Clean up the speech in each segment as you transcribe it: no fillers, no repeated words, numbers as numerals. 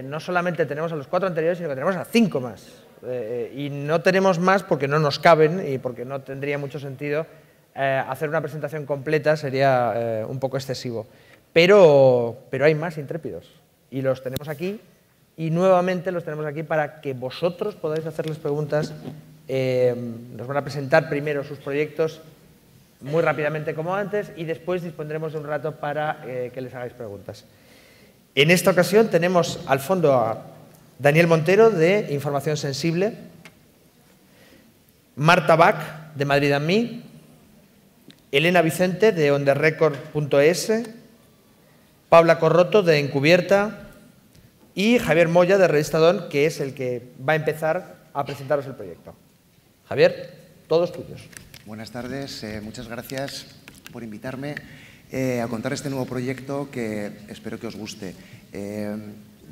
No solamente tenemos a los 4 anteriores, sino que tenemos a 5 más. Y no tenemos más porque no nos caben y porque no tendría mucho sentido hacer una presentación completa, sería un poco excesivo. Pero hay más intrépidos y los tenemos aquí y nuevamente los tenemos aquí para que vosotros podáis hacerles preguntas. Nos van a presentar primero sus proyectos muy rápidamente como antes y después dispondremos de un rato para que les hagáis preguntas. En esta ocasión tenemos al fondo a Daniel Montero, de Información Sensible, Marta Bach, de Madrid and Me, Elena Vicente, de OnTheRecord.es, Paula Corroto, de Encubierta, y Javier Moya, de Revista Don, que es el que va a empezar a presentaros el proyecto. Javier, todos tuyos. Buenas tardes, muchas gracias por invitarme a contar este nuevo proyecto que espero que os guste.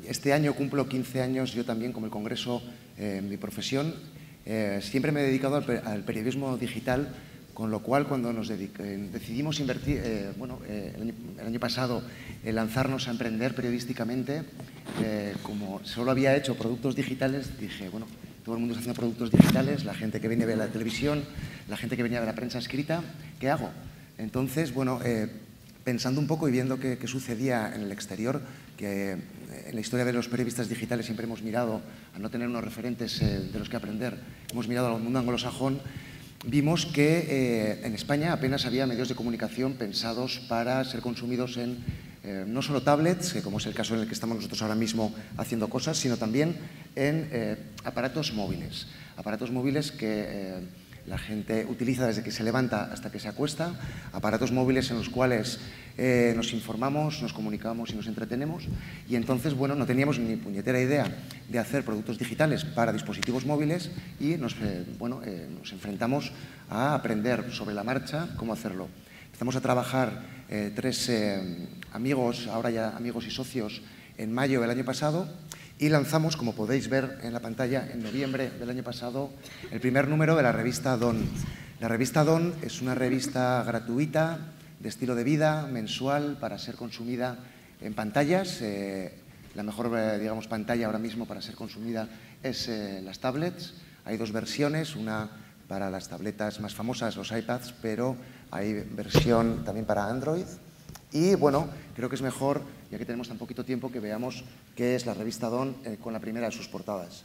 Este año cumplo 15 años yo también como el Congreso en mi profesión. Siempre me he dedicado al periodismo digital, con lo cual cuando nos decidimos invertir, el año pasado, lanzarnos a emprender periodísticamente, como solo había hecho productos digitales, dije, bueno, todo el mundo está haciendo productos digitales, la gente que viene de la televisión, la gente que venía de la prensa escrita, ¿qué hago? Entonces, bueno, pensando un poco y viendo qué sucedía en el exterior, que en la historia de los periodistas digitales siempre hemos mirado a no tener unos referentes de los que aprender, hemos mirado al mundo anglosajón, vimos que en España apenas había medios de comunicación pensados para ser consumidos en no solo tablets, como es el caso en el que estamos nosotros ahora mismo haciendo cosas, sino también en aparatos móviles. Aparatos móviles que la gente utiliza desde que se levanta hasta que se acuesta, aparatos móviles en los cuales nos informamos, nos comunicamos y nos entretenemos. Y entonces, bueno, no teníamos ni puñetera idea de hacer productos digitales para dispositivos móviles y nos enfrentamos a aprender sobre la marcha cómo hacerlo. Empezamos a trabajar 3 amigos, ahora ya amigos y socios, en mayo del año pasado. Y lanzamos, como podéis ver en la pantalla, en noviembre del año pasado, el primer número de la revista Don. La revista Don es una revista gratuita, de estilo de vida, mensual, para ser consumida en pantallas. La mejor, digamos, pantalla ahora mismo para ser consumida es las tablets. Hay 2 versiones, una para las tabletas más famosas, los iPads, pero hay versión también para Android. Y bueno, creo que es mejor, ya que tenemos tan poquito tiempo, que veamos qué es la revista Don con la primera de sus portadas.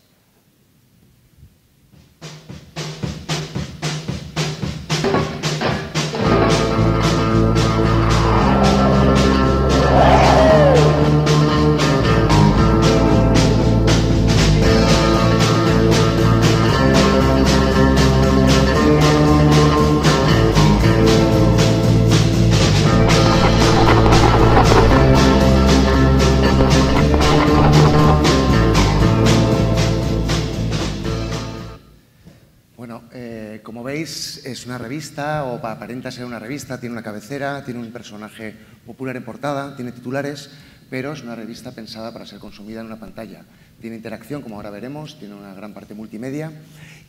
Como veis, es una revista, o aparenta ser una revista, tiene una cabecera, tiene un personaje popular en portada, tiene titulares, pero es una revista pensada para ser consumida en una pantalla. Tiene interacción, como ahora veremos, tiene una gran parte multimedia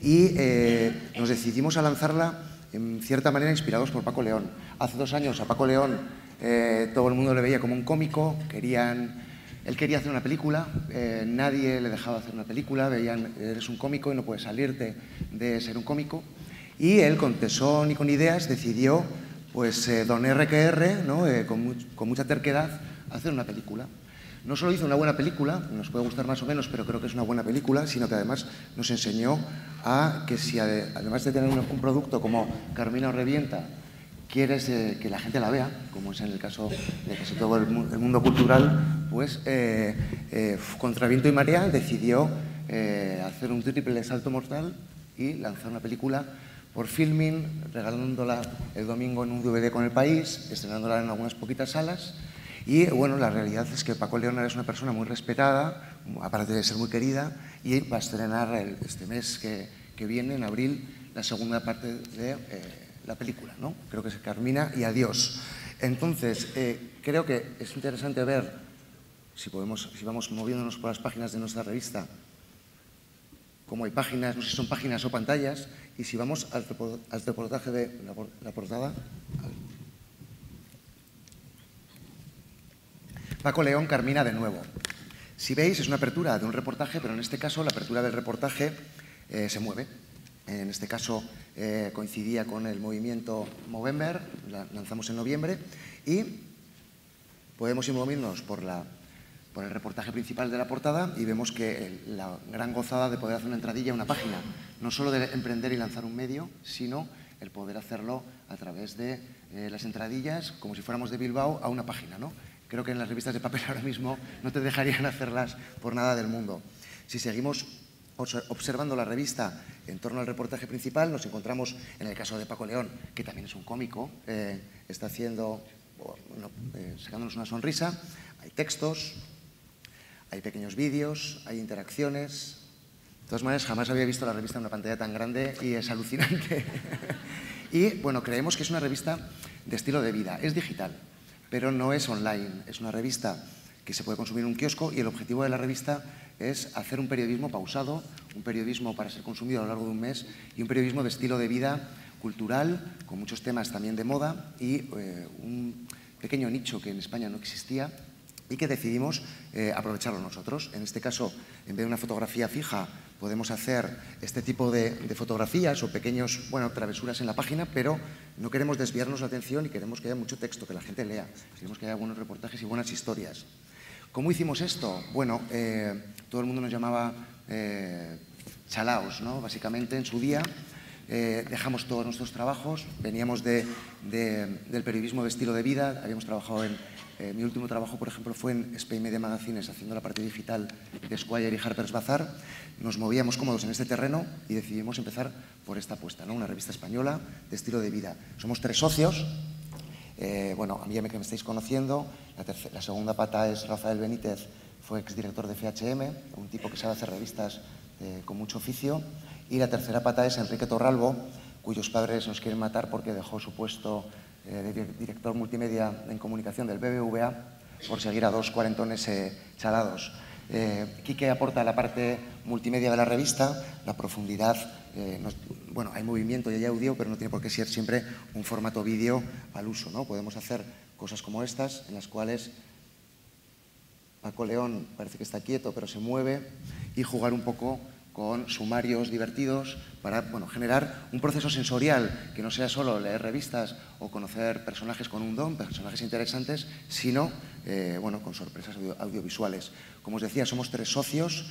y nos decidimos a lanzarla en cierta manera inspirados por Paco León. Hace 2 años a Paco León todo el mundo le veía como un cómico, él quería hacer una película, nadie le dejaba hacer una película, veían, eres un cómico y no puedes salirte de ser un cómico. Y él, con tesón y con ideas, decidió, pues, don RQR, ¿no? Con mucha terquedad, hacer una película. No solo hizo una buena película, nos puede gustar más o menos, pero creo que es una buena película, sino que además nos enseñó a que si además de tener un producto como Carmina o Revienta, quieres que la gente la vea, como es en el caso de casi todo el mundo cultural, pues contra viento y marea decidió hacer un triple salto mortal y lanzar una película por Filmin, regalándola el domingo en un DVD con El País, estrenándola en algunas poquitas salas. Y bueno, la realidad es que Paco León es una persona muy respetada, aparte de ser muy querida, y va a estrenar este mes que viene, en abril, la segunda parte de la película, ¿no? Creo que es Carmina y Adiós. Entonces, creo que es interesante ver, si vamos moviéndonos por las páginas de nuestra revista, cómo hay páginas, no sé si son páginas o pantallas, y si vamos al reportaje de la portada. Paco León, Carmina de nuevo. Si veis, es una apertura de un reportaje, pero en este caso la apertura del reportaje se mueve. En este caso coincidía con el movimiento Movember, la lanzamos en noviembre, y podemos movernos por el reportaje principal de la portada y vemos que la gran gozada de poder hacer una entradilla a una página, no solo de emprender y lanzar un medio, sino el poder hacerlo a través de las entradillas, como si fuéramos de Bilbao, a una página, ¿no? Creo que en las revistas de papel ahora mismo no te dejarían hacerlas por nada del mundo. Si seguimos observando la revista en torno al reportaje principal, nos encontramos en el caso de Paco León, que también es un cómico, está haciendo, sacándonos una sonrisa. Hay textos, hay pequeños vídeos, hay interacciones. De todas maneras, jamás había visto la revista en una pantalla tan grande y es alucinante. Y, bueno, creemos que es una revista de estilo de vida. Es digital, pero no es online. Es una revista que se puede consumir en un kiosco y el objetivo de la revista es hacer un periodismo pausado, un periodismo para ser consumido a lo largo de un mes y un periodismo de estilo de vida cultural, con muchos temas también de moda y un pequeño nicho que en España no existía y que decidimos aprovecharlo nosotros. En este caso, en vez de una fotografía fija, podemos hacer este tipo de fotografías o pequeños, travesuras en la página, pero no queremos desviarnos la atención y queremos que haya mucho texto, que la gente lea. Queremos que haya buenos reportajes y buenas historias. ¿Cómo hicimos esto? Bueno, todo el mundo nos llamaba chalaos, ¿no? Básicamente, en su día dejamos todos nuestros trabajos, veníamos del periodismo de estilo de vida, habíamos trabajado mi último trabajo, por ejemplo, fue en Spain Media Magazines, haciendo la parte digital de Squire y Harper's Bazaar. Nos movíamos cómodos en este terreno y decidimos empezar por esta apuesta, ¿no? Una revista española de estilo de vida. Somos 3 socios. A mí ya que me estáis conociendo, la segunda pata es Rafael Benítez, fue exdirector de FHM, un tipo que sabe hacer revistas con mucho oficio. Y la tercera pata es Enrique Torralbo, cuyos padres nos quieren matar porque dejó su puesto de director multimedia en comunicación del BBVA por seguir a 2 cuarentones chalados. Quique aporta la parte multimedia de la revista, la profundidad. Hay movimiento y hay audio, pero no tiene por qué ser siempre un formato vídeo al uso, ¿no? Podemos hacer cosas como estas, en las cuales Paco León parece que está quieto, pero se mueve, y jugar un poco con sumarios divertidos para generar un proceso sensorial que no sea solo leer revistas o conocer personajes con un don, personajes interesantes, sino con sorpresas audiovisuales. Como os decía, somos 3 socios.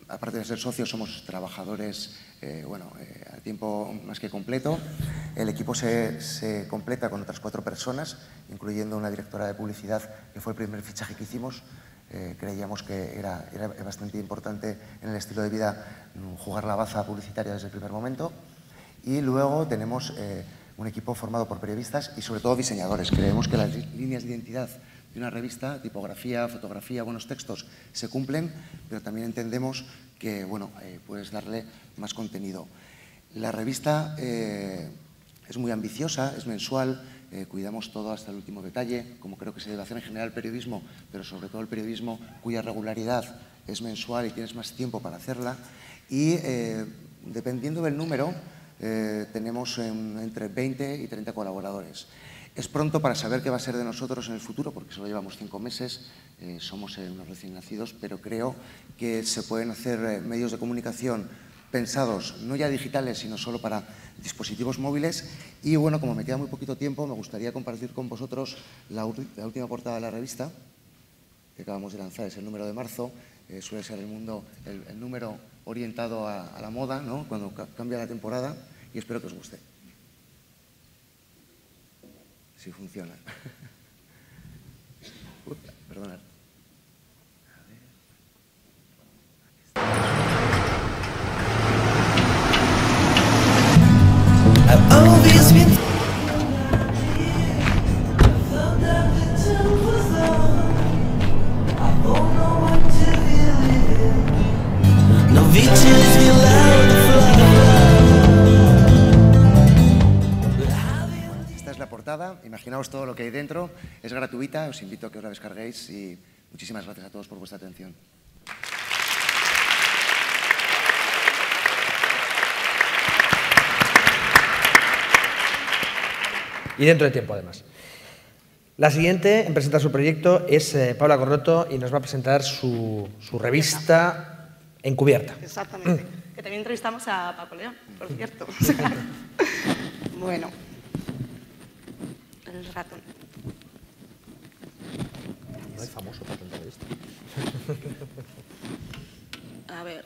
Aparte de ser socios, somos trabajadores a tiempo más que completo. El equipo se completa con otras 4 personas, incluyendo una directora de publicidad, que fue el primer fichaje que hicimos. Creíamos que era bastante importante en el estilo de vida jugar la baza publicitaria desde el primer momento. Y luego tenemos un equipo formado por periodistas y sobre todo diseñadores. Creemos que las líneas de identidad de una revista, tipografía, fotografía, buenos textos, se cumplen, pero también entendemos que puedes darle más contenido. La revista es muy ambiciosa, es mensual. Cuidamos todo hasta el último detalle, como creo que se debe hacer en general el periodismo, pero sobre todo el periodismo cuya regularidad es mensual y tienes más tiempo para hacerla. Y dependiendo del número, tenemos entre 20 y 30 colaboradores. Es pronto para saber qué va a ser de nosotros en el futuro, porque solo llevamos 5 meses, somos unos recién nacidos, pero creo que se pueden hacer medios de comunicación pensados, no ya digitales, sino solo para dispositivos móviles. Y como me queda muy poquito tiempo, me gustaría compartir con vosotros la última portada de la revista, que acabamos de lanzar, es el número de marzo. Suele ser el número orientado a la moda, ¿no? Cuando cambia la temporada, y espero que os guste. Si funciona. Perdonad. Esta es la portada, imaginaos todo lo que hay dentro, es gratuita, os invito a que os la descarguéis y muchísimas gracias a todos por vuestra atención. Y dentro de tiempo, además. La siguiente en presentar su proyecto es Paula Corroto y nos va a presentar su revista Encubierta. Exactamente. Que también entrevistamos a Paco León, por cierto. Bueno. El ratón. No hay famoso para contar esto. A ver.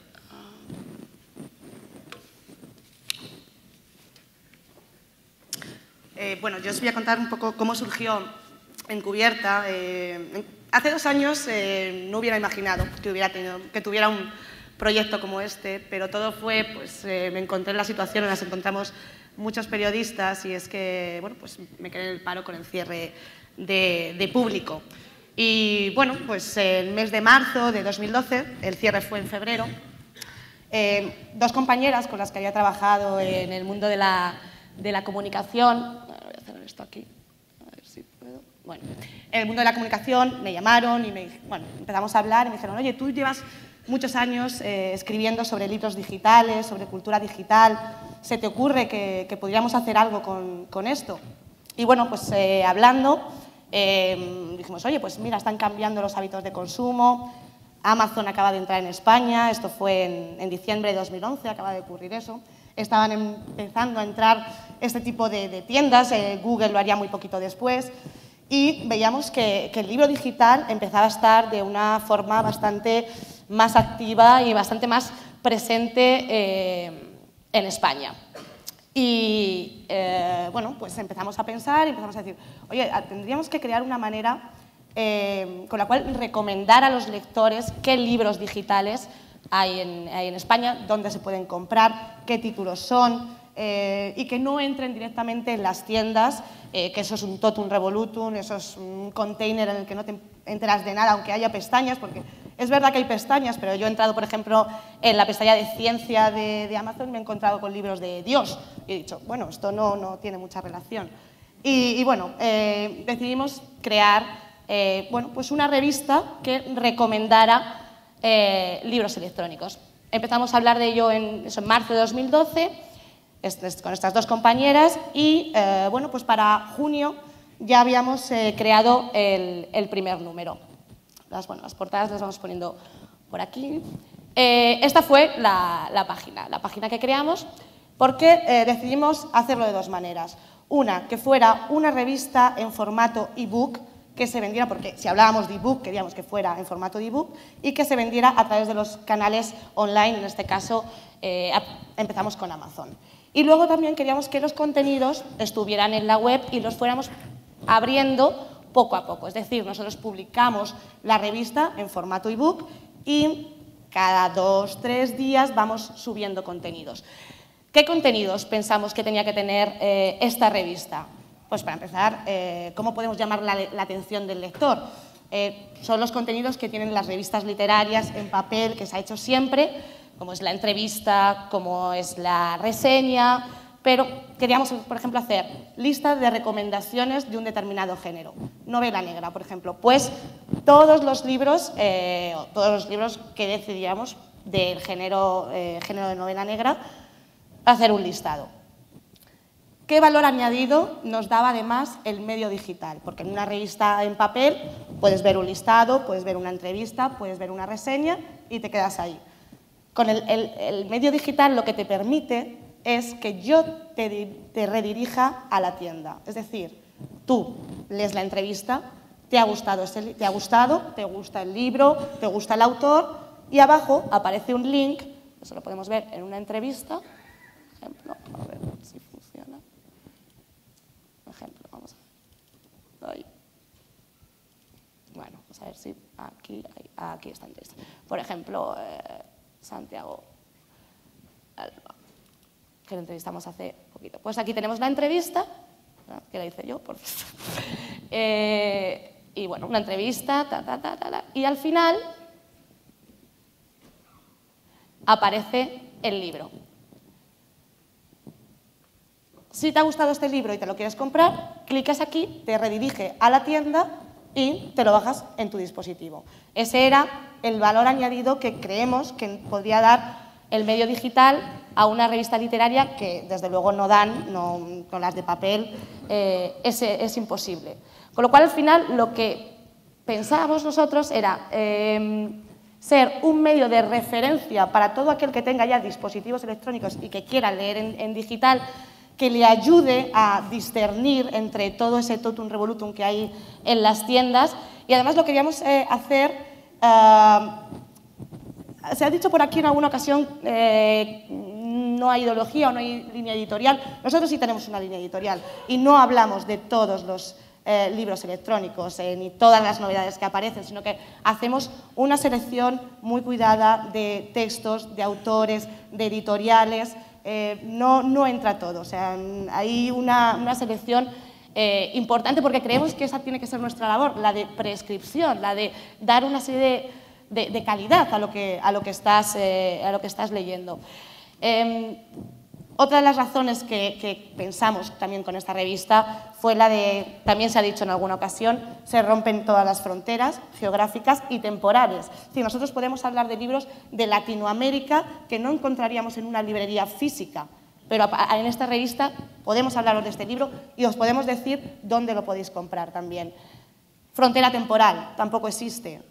Bueno, yo os voy a contar un poco cómo surgió Encubierta. Hace 2 años no hubiera imaginado que tuviera un proyecto como este, pero todo fue, pues me encontré en la situación en la que nos encontramos muchos periodistas y es que, bueno, pues me quedé en el paro con el cierre de público. Y bueno, pues el mes de marzo de 2012, el cierre fue en febrero, 2 compañeras con las que había trabajado en el mundo de la comunicación, voy a hacer esto aquí, a ver si puedo. Bueno, en el mundo de la comunicación me llamaron y empezamos a hablar y me dijeron, oye, tú llevas muchos años escribiendo sobre libros digitales, sobre cultura digital, ¿se te ocurre que pudiéramos hacer algo con esto? Y bueno, pues hablando, dijimos, oye, pues mira, están cambiando los hábitos de consumo, Amazon acaba de entrar en España, esto fue en diciembre de 2011, acaba de ocurrir eso. Estaban empezando a entrar este tipo de tiendas, Google lo haría muy poquito después, y veíamos que el libro digital empezaba a estar de una forma bastante más activa y bastante más presente en España. Y bueno, pues empezamos a pensar y empezamos a decir, oye, tendríamos que crear una manera con la cual recomendar a los lectores qué libros digitales hay en España, dónde se pueden comprar, qué títulos son y que no entren directamente en las tiendas, que eso es un totum revolutum, eso es un container en el que no te enteras de nada, aunque haya pestañas, porque es verdad que hay pestañas, pero yo he entrado, por ejemplo, en la pestaña de ciencia de Amazon y me he encontrado con libros de Dios y he dicho, bueno, esto no tiene mucha relación. Y bueno, decidimos crear bueno, pues una revista que recomendara libros electrónicos. Empezamos a hablar de ello en marzo de 2012 con estas 2 compañeras y bueno, pues para junio ya habíamos creado el primer número. Las portadas las vamos poniendo por aquí. Esta fue la página que creamos porque decidimos hacerlo de 2 maneras. Una, que fuera una revista en formato ebook que se vendiera, porque si hablábamos de ebook queríamos que fuera en formato de ebook y que se vendiera a través de los canales online, en este caso empezamos con Amazon. Y luego también queríamos que los contenidos estuvieran en la web y los fuéramos abriendo poco a poco. Es decir, nosotros publicamos la revista en formato ebook y cada 2-3 días vamos subiendo contenidos. ¿Qué contenidos pensamos que tenía que tener esta revista? Pues para empezar, ¿cómo podemos llamar la atención del lector? Son los contenidos que tienen las revistas literarias en papel, que se ha hecho siempre, como es la entrevista, como es la reseña, pero queríamos, por ejemplo, hacer listas de recomendaciones de un determinado género. Novela negra, por ejemplo, pues todos los libros que decidíamos del género de novela negra, hacer un listado. ¿Qué valor añadido nos daba además el medio digital? Porque en una revista en papel puedes ver un listado, puedes ver una entrevista, puedes ver una reseña y te quedas ahí. Con el medio digital lo que te permite es que yo te redirija a la tienda. Es decir, tú lees la entrevista, te gusta el libro, te gusta el autor y abajo aparece un link, eso lo podemos ver en una entrevista, por ejemplo, a ver si funciona. Por ejemplo, vamos a ver. Bueno, vamos a ver si aquí está la entrevista. Por ejemplo, Santiago Alba, que lo entrevistamos hace poquito. Pues aquí tenemos la entrevista, que la hice yo, por cierto. Y bueno, una entrevista, y al final aparece el libro. Si te ha gustado este libro y te lo quieres comprar, clicas aquí, te redirige a la tienda y te lo bajas en tu dispositivo. Ese era el valor añadido que creemos que podría dar el medio digital a una revista literaria que desde luego no dan, con las de papel es imposible. Con lo cual, al final, lo que pensábamos nosotros era ser un medio de referencia para todo aquel que tenga ya dispositivos electrónicos y que quiera leer en digital, que le ayude a discernir entre todo ese totum revolutum que hay en las tiendas. Y además lo queríamos hacer, se ha dicho por aquí en alguna ocasión, no hay ideología o no hay línea editorial. Nosotros sí tenemos una línea editorial y no hablamos de todos los libros electrónicos ni todas las novedades que aparecen, sino que hacemos una selección muy cuidada de textos, de autores, de editoriales. No entra todo, o sea, hay una selección importante porque creemos que esa tiene que ser nuestra labor, la de prescripción, la de dar una serie de calidad a lo que estás leyendo. Otra de las razones que pensamos también con esta revista fue la de, también se ha dicho en alguna ocasión, se rompen todas las fronteras geográficas y temporales. Es decir, nosotros podemos hablar de libros de Latinoamérica que no encontraríamos en una librería física, pero en esta revista podemos hablaros de este libro y os podemos decir dónde lo podéis comprar también. Frontera temporal, tampoco existe.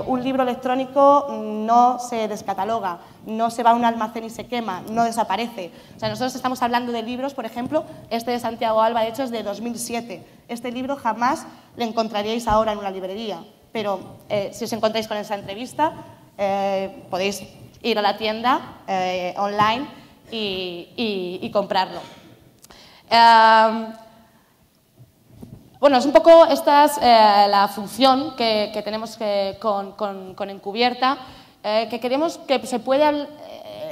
Un libro electrónico no se descataloga, no se va a un almacén y se quema, no desaparece. O sea, nosotros estamos hablando de libros, por ejemplo, este de Santiago Alba, de hecho, es de 2007. Este libro jamás lo encontraríais ahora en una librería, pero si os encontráis con esa entrevista, podéis ir a la tienda online y comprarlo. Bueno, es un poco esta es la función que tenemos con Encubierta, que queremos que se pueda,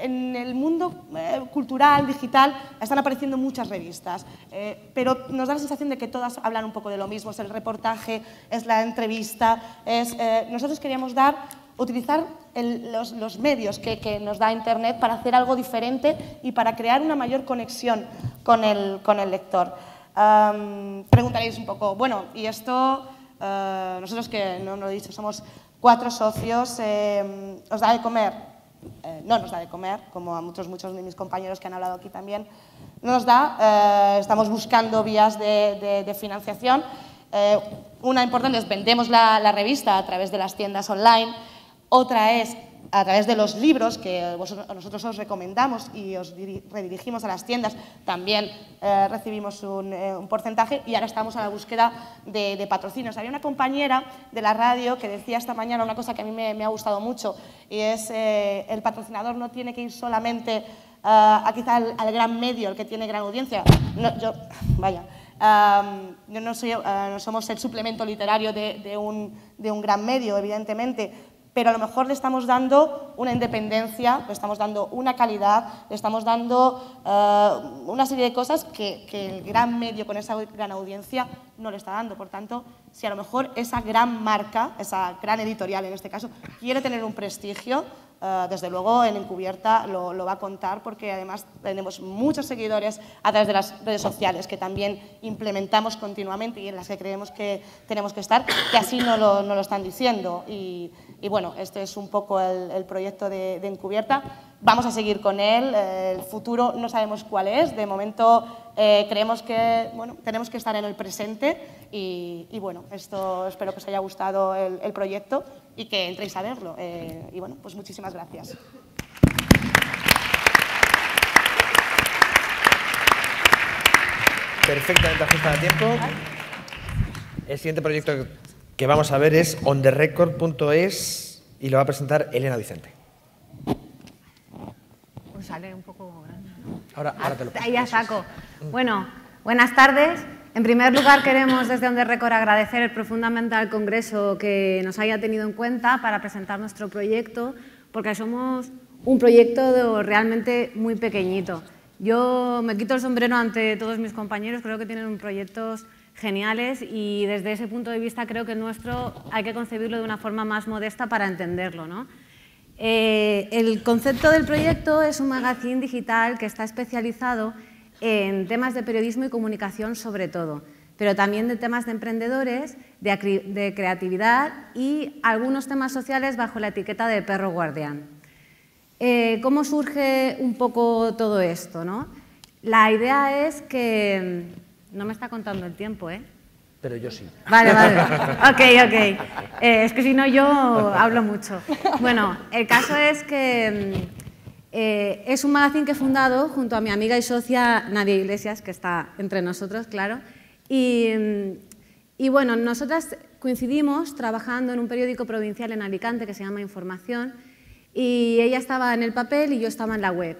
en el mundo cultural, digital, están apareciendo muchas revistas, pero nos da la sensación de que todas hablan un poco de lo mismo, es el reportaje, es la entrevista, nosotros queríamos utilizar los medios que nos da Internet para hacer algo diferente y para crear una mayor conexión con el lector. Preguntaréis un poco, bueno, y esto, nosotros que no lo he dicho, somos 4 socios, ¿os da de comer? No nos da de comer, como a muchos de mis compañeros que han hablado aquí también. No nos da, estamos buscando vías de financiación. Una importante es vendemos la revista a través de las tiendas online, otra es a través de los libros que nosotros os recomendamos y os redirigimos a las tiendas, también recibimos un porcentaje y ahora estamos a la búsqueda de patrocinios. Había una compañera de la radio que decía esta mañana una cosa que a mí me ha gustado mucho y es el patrocinador no tiene que ir solamente quizá al gran medio, el que tiene gran audiencia. No somos el suplemento literario de un gran medio, evidentemente, pero a lo mejor le estamos dando una independencia, le estamos dando una calidad, le estamos dando una serie de cosas que el gran medio con esa gran audiencia no le está dando. Por tanto, si a lo mejor esa gran marca, esa gran editorial en este caso, quiere tener un prestigio, desde luego en Encubierta lo va a contar porque además tenemos muchos seguidores a través de las redes sociales que también implementamos continuamente y en las que creemos que tenemos que estar, que así no lo están diciendo. Y bueno, este es un poco el proyecto de Encubierta. Vamos a seguir con él, el futuro no sabemos cuál es, de momento creemos que tenemos que estar en el presente y bueno, esto espero que os haya gustado el proyecto y que entréis a verlo. Y bueno, pues muchísimas gracias. Perfectamente ajustada a tiempo. El siguiente proyecto que vamos a ver es ontherecord.es y lo va a presentar Elena Vicente. Pues sale un poco grande, ¿no? Ahora te lo pongo. Ahí ya saco. Bueno, buenas tardes. En primer lugar, queremos desde On The Record agradecer profundamente al Congreso que nos haya tenido en cuenta para presentar nuestro proyecto, porque somos un proyecto realmente muy pequeñito. Yo me quito el sombrero ante todos mis compañeros, creo que tienen proyectos geniales y desde ese punto de vista creo que el nuestro hay que concebirlo de una forma más modesta para entenderlo, ¿no? El concepto del proyecto es un magazine digital que está especializado en temas de periodismo y comunicación sobre todo, pero también de temas de emprendedores, de creatividad y algunos temas sociales bajo la etiqueta de perro guardián. ¿Cómo surge un poco todo esto, ¿no? La idea es que... No me está contando el tiempo, ¿eh? Pero yo sí. Vale, vale. Ok. Es que si no yo hablo mucho. Bueno, el caso es que es un magazine que he fundado junto a mi amiga y socia Nadia Iglesias, que está entre nosotros, claro. Y bueno, nosotras coincidimos trabajando en un periódico provincial en Alicante que se llama Información, y ella estaba en el papel y yo estaba en la web.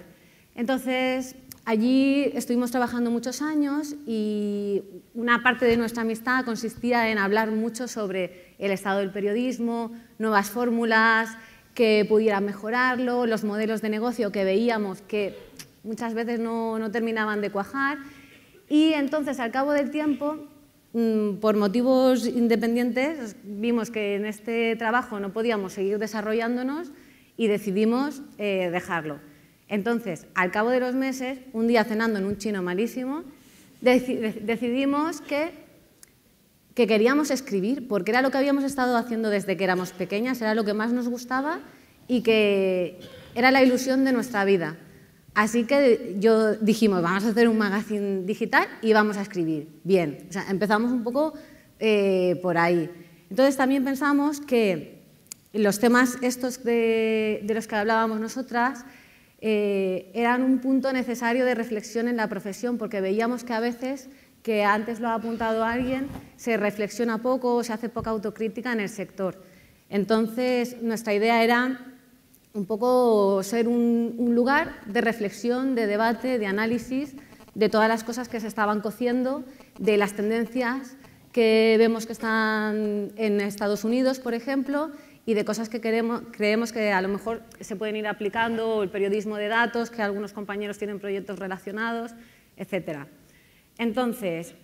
Entonces, allí estuvimos trabajando muchos años y una parte de nuestra amistad consistía en hablar mucho sobre el estado del periodismo, nuevas fórmulas que pudieran mejorarlo, los modelos de negocio que veíamos que muchas veces no terminaban de cuajar. Y entonces, al cabo del tiempo, por motivos independientes, vimos que en este trabajo no podíamos seguir desarrollándonos y decidimos dejarlo. Entonces, al cabo de los meses, un día cenando en un chino malísimo, decidimos que queríamos escribir, porque era lo que habíamos estado haciendo desde que éramos pequeñas, era lo que más nos gustaba y que era la ilusión de nuestra vida. Así que dijimos, vamos a hacer un magazine digital y vamos a escribir. Bien, o sea, empezamos un poco por ahí. Entonces también pensamos que los temas estos de los que hablábamos nosotras eran un punto necesario de reflexión en la profesión, porque veíamos que a veces, que antes lo ha apuntado alguien, se reflexiona poco o se hace poca autocrítica en el sector. Entonces, nuestra idea era un poco ser un lugar de reflexión, de debate, de análisis de todas las cosas que se estaban cociendo, de las tendencias que vemos que están en Estados Unidos, por ejemplo, y de cosas que creemos que a lo mejor se pueden ir aplicando, el periodismo de datos, que algunos compañeros tienen proyectos relacionados, etc. Entonces,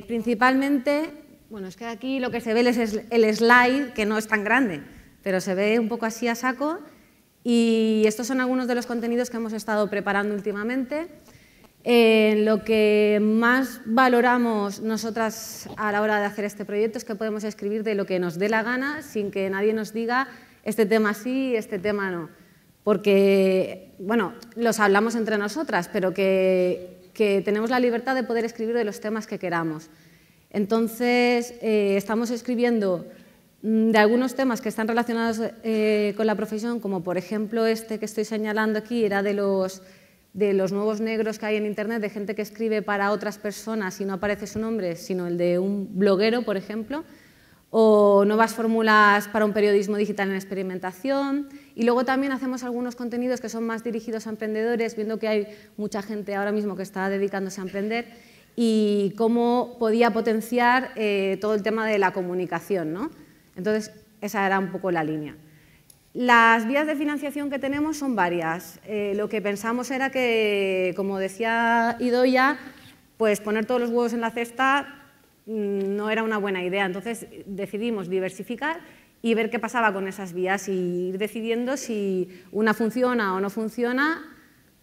principalmente, bueno, es que aquí lo que se ve es el slide, que no es tan grande, pero se ve un poco así a saco, y estos son algunos de los contenidos que hemos estado preparando últimamente. Lo que más valoramos nosotras a la hora de hacer este proyecto es que podemos escribir de lo que nos dé la gana sin que nadie nos diga este tema sí, este tema no. Porque, bueno, los hablamos entre nosotras, pero que tenemos la libertad de poder escribir de los temas que queramos. Entonces, estamos escribiendo de algunos temas que están relacionados con la profesión, como por ejemplo este que estoy señalando aquí, era de los nuevos negros que hay en Internet, de gente que escribe para otras personas y no aparece su nombre, sino el de un bloguero, por ejemplo, o nuevas fórmulas para un periodismo digital en experimentación. Y luego también hacemos algunos contenidos que son más dirigidos a emprendedores, viendo que hay mucha gente ahora mismo que está dedicándose a emprender, y cómo podía potenciar todo el tema de la comunicación, ¿no? Entonces, esa era un poco la línea. Las vías de financiación que tenemos son varias. Lo que pensamos era que, como decía Idoia, pues poner todos los huevos en la cesta no era una buena idea. Entonces decidimos diversificar y ver qué pasaba con esas vías y ir decidiendo si una funciona o no funciona,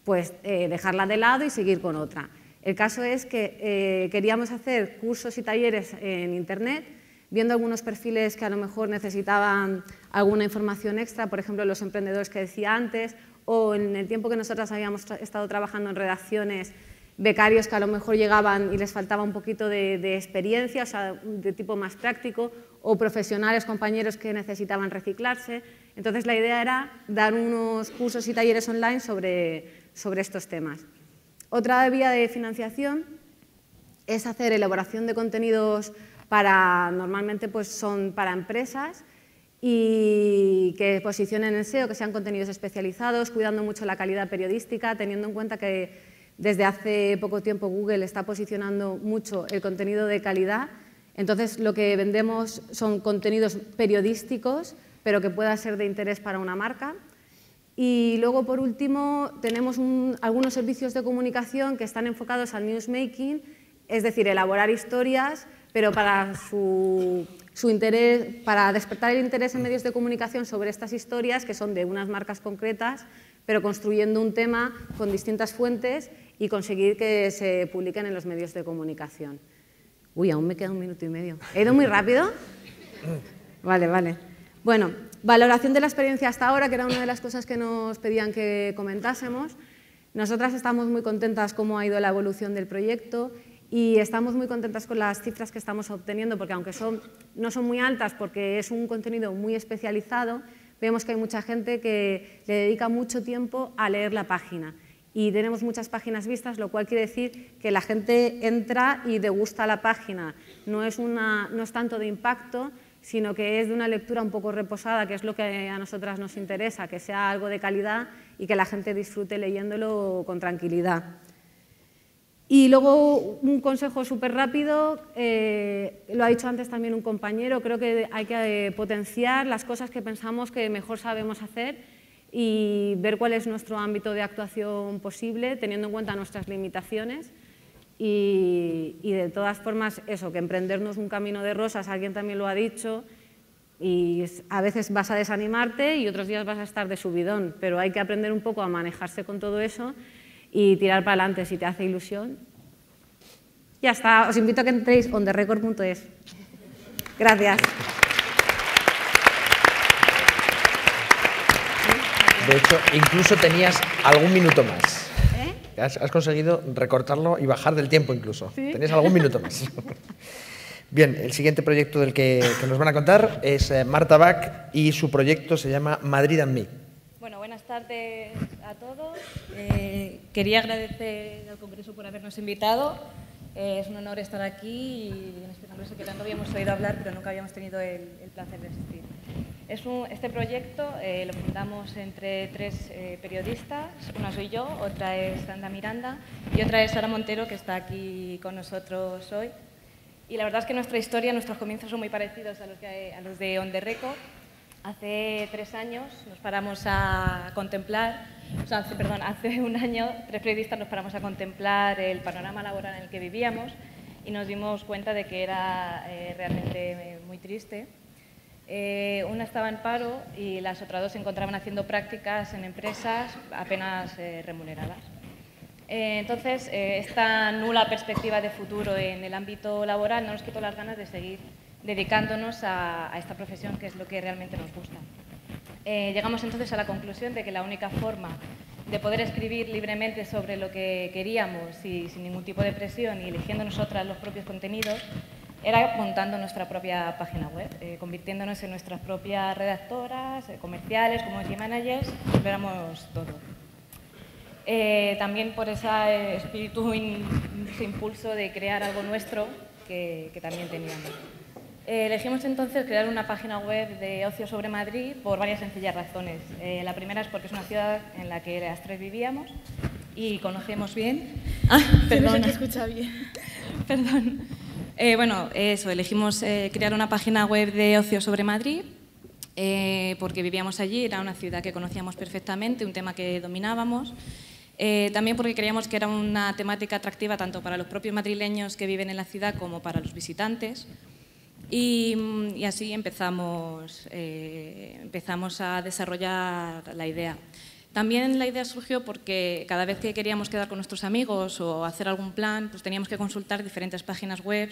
pues dejarla de lado y seguir con otra. El caso es que queríamos hacer cursos y talleres en Internet, viendo algunos perfiles que a lo mejor necesitaban alguna información extra, por ejemplo, los emprendedores que decía antes, o en el tiempo que nosotras habíamos estado trabajando en redacciones, becarios que a lo mejor llegaban y les faltaba un poquito de experiencia, o sea, de tipo más práctico, o profesionales, compañeros que necesitaban reciclarse. Entonces, la idea era dar unos cursos y talleres online sobre estos temas. Otra vía de financiación es hacer elaboración de contenidos normalmente pues son para empresas y que posicionen en SEO, que sean contenidos especializados, cuidando mucho la calidad periodística, teniendo en cuenta que desde hace poco tiempo Google está posicionando mucho el contenido de calidad. Entonces, lo que vendemos son contenidos periodísticos, pero que pueda ser de interés para una marca. Y luego, por último, tenemos algunos servicios de comunicación que están enfocados al newsmaking, es decir, elaborar historias, pero para para despertar el interés en medios de comunicación sobre estas historias, que son de unas marcas concretas, pero construyendo un tema con distintas fuentes y conseguir que se publiquen en los medios de comunicación. Uy, aún me queda 1 minuto y medio. ¿He ido muy rápido? Vale, vale. Bueno, valoración de la experiencia hasta ahora, que era una de las cosas que nos pedían que comentásemos. Nosotras estamos muy contentas cómo ha ido la evolución del proyecto y estamos muy contentas con las cifras que estamos obteniendo, porque aunque no son muy altas porque es un contenido muy especializado, vemos que hay mucha gente que le dedica mucho tiempo a leer la página. Y tenemos muchas páginas vistas, lo cual quiere decir que la gente entra y degusta la página. No es tanto de impacto, sino que es de una lectura un poco reposada, que es lo que a nosotras nos interesa, que sea algo de calidad y que la gente disfrute leyéndolo con tranquilidad. Y luego un consejo súper rápido, lo ha dicho antes también un compañero, creo que hay que potenciar las cosas que pensamos que mejor sabemos hacer y ver cuál es nuestro ámbito de actuación posible, teniendo en cuenta nuestras limitaciones. Y de todas formas, eso, que emprendernos un camino de rosas, alguien también lo ha dicho, y a veces vas a desanimarte y otros días vas a estar de subidón, pero hay que aprender un poco a manejarse con todo eso y tirar para adelante si te hace ilusión. Ya está, os invito a que entréis ontherecord.es. Gracias. De hecho, incluso tenías algún minuto más. Has conseguido recortarlo y bajar del tiempo incluso. ¿Sí? Tenías algún minuto más. Bien, el siguiente proyecto del que nos van a contar es Marta Bach y su proyecto se llama Madrid and Me. Bueno, buenas tardes a todos. Quería agradecer al Congreso por habernos invitado. Es un honor estar aquí y en este congreso que tanto habíamos oído hablar, pero nunca habíamos tenido el placer de asistir. Este proyecto lo fundamos entre tres periodistas, una soy yo, otra es Sandra Miranda y otra es Sara Montero, que está aquí con nosotros hoy. Y la verdad es que nuestra historia, nuestros comienzos son muy parecidos a los de On The Record. Hace 3 años nos paramos a contemplar, hace un año 3 periodistas nos paramos a contemplar el panorama laboral en el que vivíamos y nos dimos cuenta de que era realmente muy triste. Una estaba en paro y las otras 2 se encontraban haciendo prácticas en empresas apenas remuneradas. Entonces, esta nula perspectiva de futuro en el ámbito laboral no nos quitó las ganas de seguir dedicándonos a esta profesión, que es lo que realmente nos gusta. Llegamos entonces a la conclusión de que la única forma de poder escribir libremente sobre lo que queríamos y sin ningún tipo de presión y eligiendo nosotras los propios contenidos era montando nuestra propia página web, convirtiéndonos en nuestras propias redactoras, comerciales, community managers, éramos todo. También por ese espíritu, ese impulso de crear algo nuestro que también teníamos. Elegimos entonces crear una página web de ocio sobre Madrid por varias sencillas razones. La primera es porque es una ciudad en la que las 3 vivíamos y conocemos bien. Perdón, no se escucha bien. Perdón. Elegimos crear una página web de ocio sobre Madrid porque vivíamos allí, era una ciudad que conocíamos perfectamente, un tema que dominábamos. También porque creíamos que era una temática atractiva tanto para los propios madrileños que viven en la ciudad como para los visitantes. Y así empezamos a desarrollar la idea. También la idea surgió porque cada vez que queríamos quedar con nuestros amigos o hacer algún plan, pues teníamos que consultar diferentes páginas web,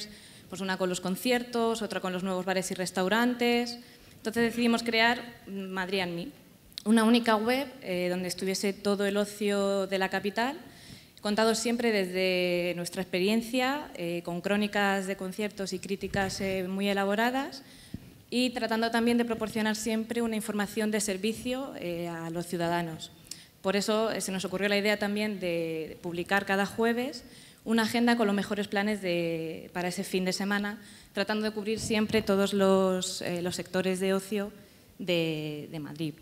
pues una con los conciertos, otra con los nuevos bares y restaurantes. Entonces decidimos crear Madrid and Me, una única web donde estuviese todo el ocio de la capital, contado siempre desde nuestra experiencia, con crónicas de conciertos y críticas muy elaboradas y tratando también de proporcionar siempre una información de servicio a los ciudadanos. Por eso se nos ocurrió la idea también de publicar cada jueves una agenda con los mejores planes para ese fin de semana, tratando de cubrir siempre todos los sectores de ocio de Madrid.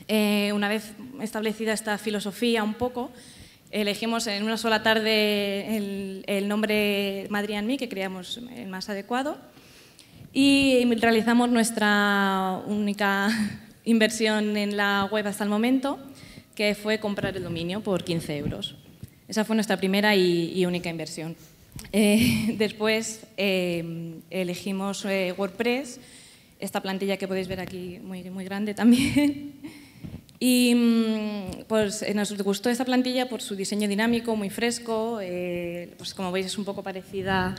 Una vez establecida esta filosofía un poco, elegimos en una sola tarde el nombre Madrid and Me, que creíamos el más adecuado, y realizamos nuestra única inversión en la web hasta el momento, que fue comprar el dominio por 15 euros. Esa fue nuestra primera y única inversión. Después elegimos WordPress, esta plantilla que podéis ver aquí muy, muy grande también. Y pues, nos gustó esta plantilla por su diseño dinámico, muy fresco, pues como veis es un poco parecida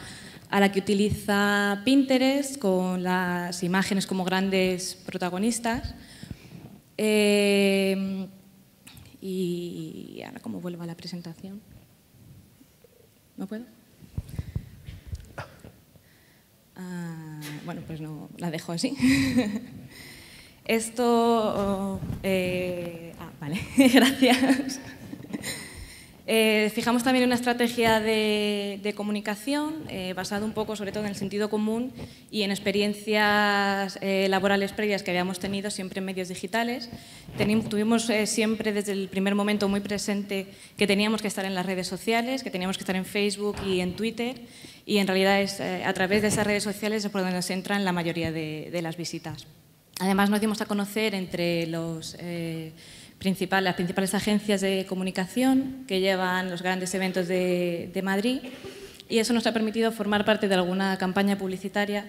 a la que utiliza Pinterest, con las imágenes como grandes protagonistas. Y ahora, ¿cómo vuelvo a la presentación? ¿No puedo? pues no la dejo así. Esto... vale, gracias. Fijamos también una estrategia de comunicación basada un poco, sobre todo, en el sentido común y en experiencias laborales previas que habíamos tenido siempre en medios digitales. Tuvimos siempre desde el primer momento muy presente que teníamos que estar en las redes sociales, que teníamos que estar en Facebook y en Twitter, y en realidad es a través de esas redes sociales es por donde nos entran la mayoría de las visitas. Además, nos dimos a conocer entre las principales agencias de comunicación que llevan los grandes eventos de Madrid, y eso nos ha permitido formar parte de alguna campaña publicitaria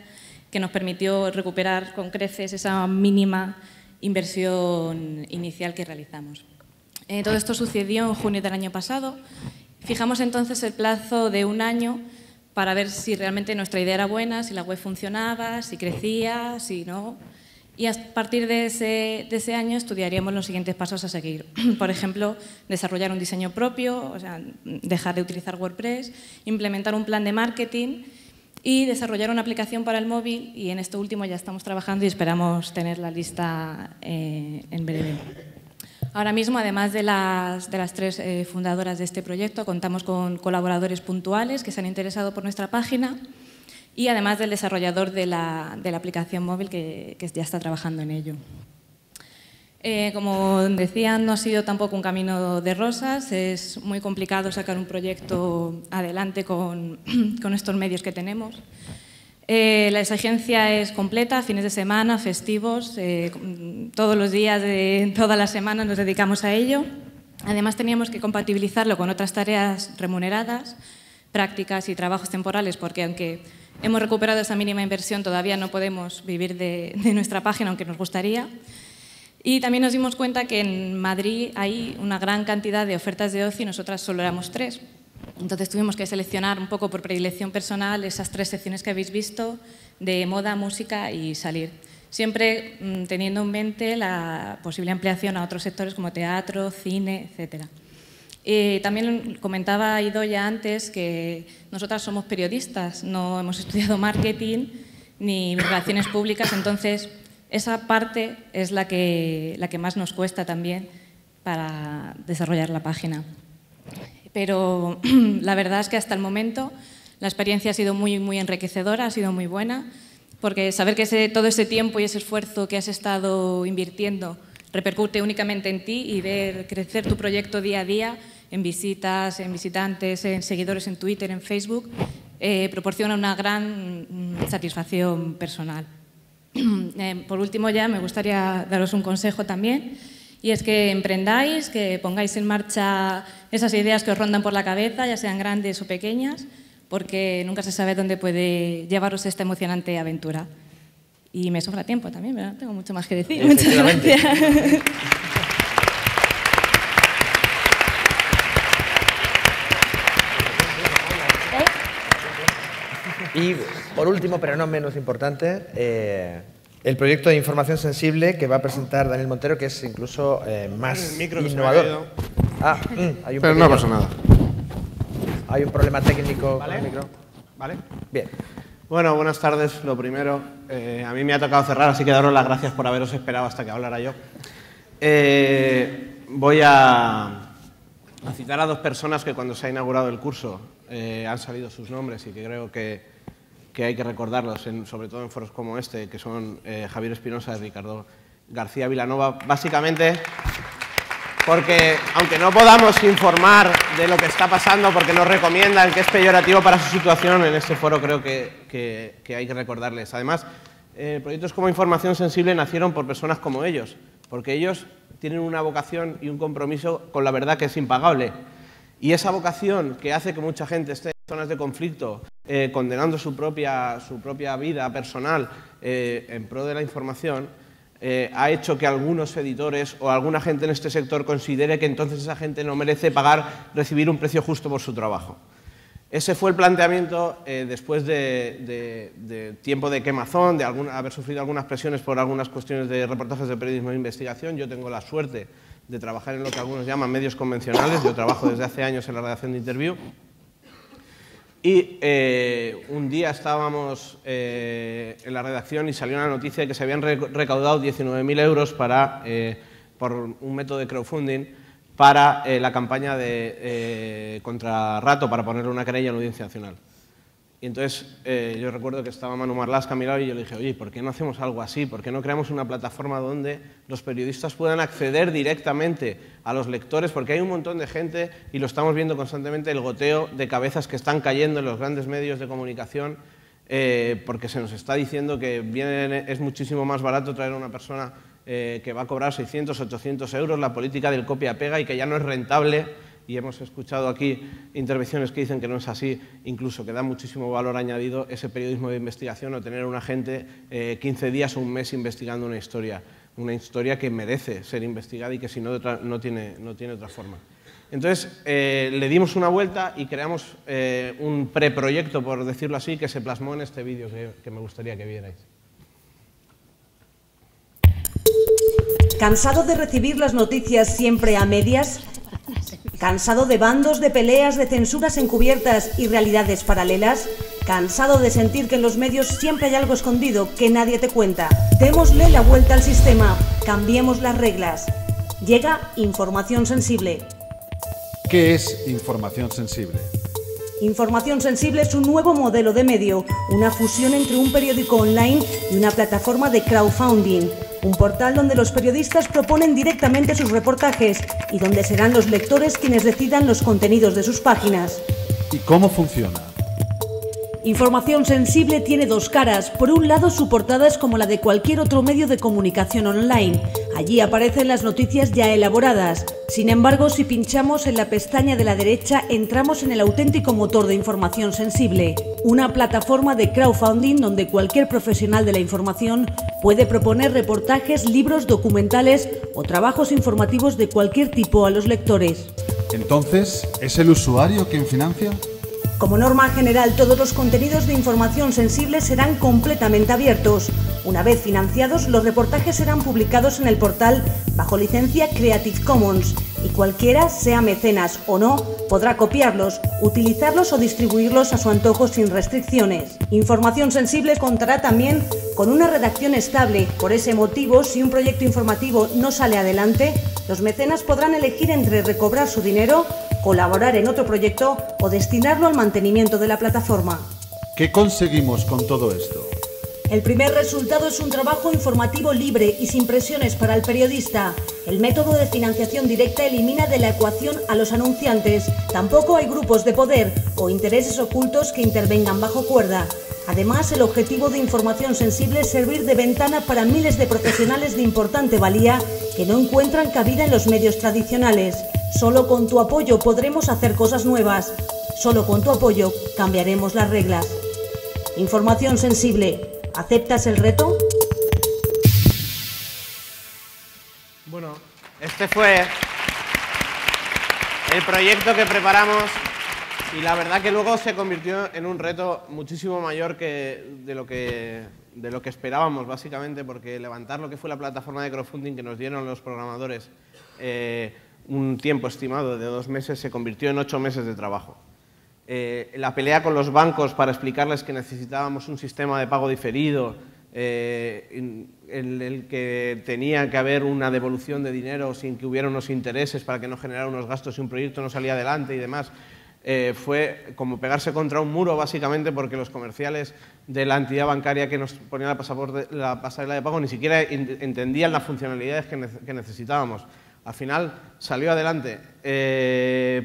que nos permitió recuperar con creces esa mínima inversión inicial que realizamos. Todo esto sucedió en junio del año pasado. Fijamos entonces el plazo de 1 año para ver si realmente nuestra idea era buena, si la web funcionaba, si crecía, si no. Y a partir de ese año estudiaríamos los siguientes pasos a seguir. Por ejemplo, desarrollar un diseño propio, o sea, dejar de utilizar WordPress, implementar un plan de marketing y desarrollar una aplicación para el móvil, y en esto último ya estamos trabajando y esperamos tenerla lista en breve. Ahora mismo, además de las 3 fundadoras de este proyecto, contamos con colaboradores puntuales que se han interesado por nuestra página, y además del desarrollador de la aplicación móvil que ya está trabajando en ello. Como decía, no ha sido tampoco un camino de rosas, es muy complicado sacar un proyecto adelante con estos medios que tenemos. La exigencia es completa, fines de semana, festivos, todos los días de toda la semana nos dedicamos a ello. Además, teníamos que compatibilizarlo con otras tareas remuneradas, prácticas y trabajos temporales, porque aunque hemos recuperado esa mínima inversión, todavía no podemos vivir de nuestra página, aunque nos gustaría. Y también nos dimos cuenta que en Madrid hay una gran cantidad de ofertas de ocio y nosotras solo éramos 3. Entonces tuvimos que seleccionar un poco por predilección personal esas 3 secciones que habéis visto de moda, música y salir. Siempre teniendo en mente la posible ampliación a otros sectores como teatro, cine, etcétera. También comentaba Idoia antes que nosotras somos periodistas, no hemos estudiado marketing ni relaciones públicas, entonces esa parte es la que más nos cuesta también para desarrollar la página. Pero la verdad es que hasta el momento la experiencia ha sido muy enriquecedora, ha sido muy buena, porque saber que todo ese tiempo y ese esfuerzo que has estado invirtiendo repercute únicamente en ti, y ver crecer tu proyecto día a día en visitas, en visitantes, en seguidores en Twitter, en Facebook, proporciona una gran satisfacción personal. Por último, ya me gustaría daros un consejo también, y es que emprendáis, que pongáis en marcha esas ideas que os rondan por la cabeza, ya sean grandes o pequeñas, porque nunca se sabe dónde puede llevaros esta emocionante aventura. Y me sobra tiempo también, ¿verdad? Tengo mucho más que decir. Muchas gracias. Y por último, pero no menos importante, el proyecto de información sensible que va a presentar Daniel Montero, que es incluso más innovador. Hay un pero no pasa nada. Hay un problema técnico con el micro. ¿Vale? Bien. Bueno, buenas tardes. Lo primero, a mí me ha tocado cerrar, así que daros las gracias por haberos esperado hasta que hablara yo. Voy a citar a 2 personas que cuando se ha inaugurado el curso han salido sus nombres y que creo que hay que recordarlos, sobre todo en foros como este, que son Javier Espinosa y Ricardo García Vilanova, básicamente porque, aunque no podamos informar de lo que está pasando porque nos recomiendan que es peyorativo para su situación, en este foro creo que hay que recordarles. Además, proyectos como Información Sensible nacieron por personas como ellos, porque ellos tienen una vocación y un compromiso con la verdad que es impagable. Y esa vocación que hace que mucha gente esté en zonas de conflicto, condenando su propia vida personal en pro de la información, ha hecho que algunos editores o alguna gente en este sector considere que entonces esa gente no merece recibir un precio justo por su trabajo. Ese fue el planteamiento después de tiempo de quemazón, de haber sufrido algunas presiones por algunas cuestiones de reportajes de periodismo de investigación. Yo tengo la suerte de trabajar en lo que algunos llaman medios convencionales. Yo trabajo desde hace años en la redacción de Interview. Y un día estábamos en la redacción y salió una noticia de que se habían recaudado 19.000 euros por un método de crowdfunding para la campaña contra Rato, para ponerle una querella en la Audiencia Nacional. Y entonces yo recuerdo que estaba Manu Marlasca a mi lado y yo le dije, oye, ¿por qué no hacemos algo así? ¿Por qué no creamos una plataforma donde los periodistas puedan acceder directamente a los lectores? Porque hay un montón de gente, y lo estamos viendo constantemente, el goteo de cabezas que están cayendo en los grandes medios de comunicación, porque se nos está diciendo que es muchísimo más barato traer a una persona que va a cobrar 600, 800 euros, la política del copia-pega, y que ya no es rentable. Y hemos escuchado aquí intervenciones que dicen que no es así, incluso que da muchísimo valor añadido ese periodismo de investigación o tener a una gente 15 días o un mes investigando una historia que merece ser investigada y que si no, no tiene otra forma. Entonces, le dimos una vuelta y creamos un preproyecto, por decirlo así, que se plasmó en este vídeo que me gustaría que vierais. ¿Cansado de recibir las noticias siempre a medias? ¿Cansado de bandos, de peleas, de censuras encubiertas y realidades paralelas? ¿Cansado de sentir que en los medios siempre hay algo escondido que nadie te cuenta? Démosle la vuelta al sistema, cambiemos las reglas. Llega Información Sensible. ¿Qué es Información Sensible? Información Sensible es un nuevo modelo de medio, una fusión entre un periódico online y una plataforma de crowdfunding. Un portal donde los periodistas proponen directamente sus reportajes y donde serán los lectores quienes decidan los contenidos de sus páginas. ¿Y cómo funciona? Información Sensible tiene dos caras. Por un lado, su portada es como la de cualquier otro medio de comunicación online. Allí aparecen las noticias ya elaboradas. Sin embargo, si pinchamos en la pestaña de la derecha, entramos en el auténtico motor de Información Sensible, una plataforma de crowdfunding donde cualquier profesional de la información puede proponer reportajes, libros, documentales o trabajos informativos de cualquier tipo a los lectores. Entonces, ¿es el usuario quien financia? Como norma general, todos los contenidos de Información Sensible serán completamente abiertos. Una vez financiados, los reportajes serán publicados en el portal bajo licencia Creative Commons y cualquiera, sea mecenas o no, podrá copiarlos, utilizarlos o distribuirlos a su antojo sin restricciones. Información Sensible contará también con una redacción estable. Por ese motivo, si un proyecto informativo no sale adelante, los mecenas podrán elegir entre recobrar su dinero, colaborar en otro proyecto o destinarlo al mantenimiento de la plataforma. ¿Qué conseguimos con todo esto? El primer resultado es un trabajo informativo libre y sin presiones para el periodista. El método de financiación directa elimina de la ecuación a los anunciantes. Tampoco hay grupos de poder o intereses ocultos que intervengan bajo cuerda. Además, el objetivo de Información Sensible es servir de ventana para miles de profesionales de importante valía que no encuentran cabida en los medios tradicionales. Solo con tu apoyo podremos hacer cosas nuevas. Solo con tu apoyo cambiaremos las reglas. Información Sensible. ¿Aceptas el reto? Bueno, este fue el proyecto que preparamos y la verdad que luego se convirtió en un reto muchísimo mayor de lo que esperábamos, básicamente, porque levantar lo que fue la plataforma de crowdfunding que nos dieron los programadores un tiempo estimado de 2 meses se convirtió en 8 meses de trabajo. La pelea con los bancos para explicarles que necesitábamos un sistema de pago diferido, en el que tenía que haber una devolución de dinero sin que hubiera unos intereses para que no generara unos gastos si un proyecto no salía adelante y demás, fue como pegarse contra un muro, básicamente, porque los comerciales de la entidad bancaria que nos ponía la pasarela de pago ni siquiera entendían las funcionalidades que necesitábamos. Al final salió adelante.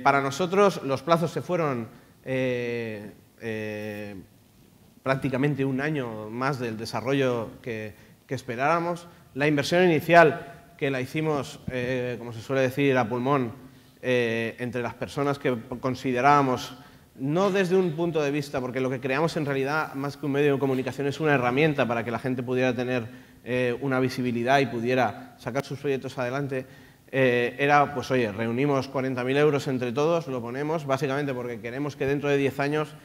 Para nosotros los plazos se fueron prácticamente un año más del desarrollo que esperáramos. La inversión inicial, que la hicimos, como se suele decir, a pulmón, entre las personas que considerábamos, no desde un punto de vista, porque lo que creamos en realidad, más que un medio de comunicación, es una herramienta para que la gente pudiera tener una visibilidad y pudiera sacar sus proyectos adelante. Era, pues oye, reunimos 40.000 euros entre todos, lo ponemos, básicamente porque queremos que dentro de 10 años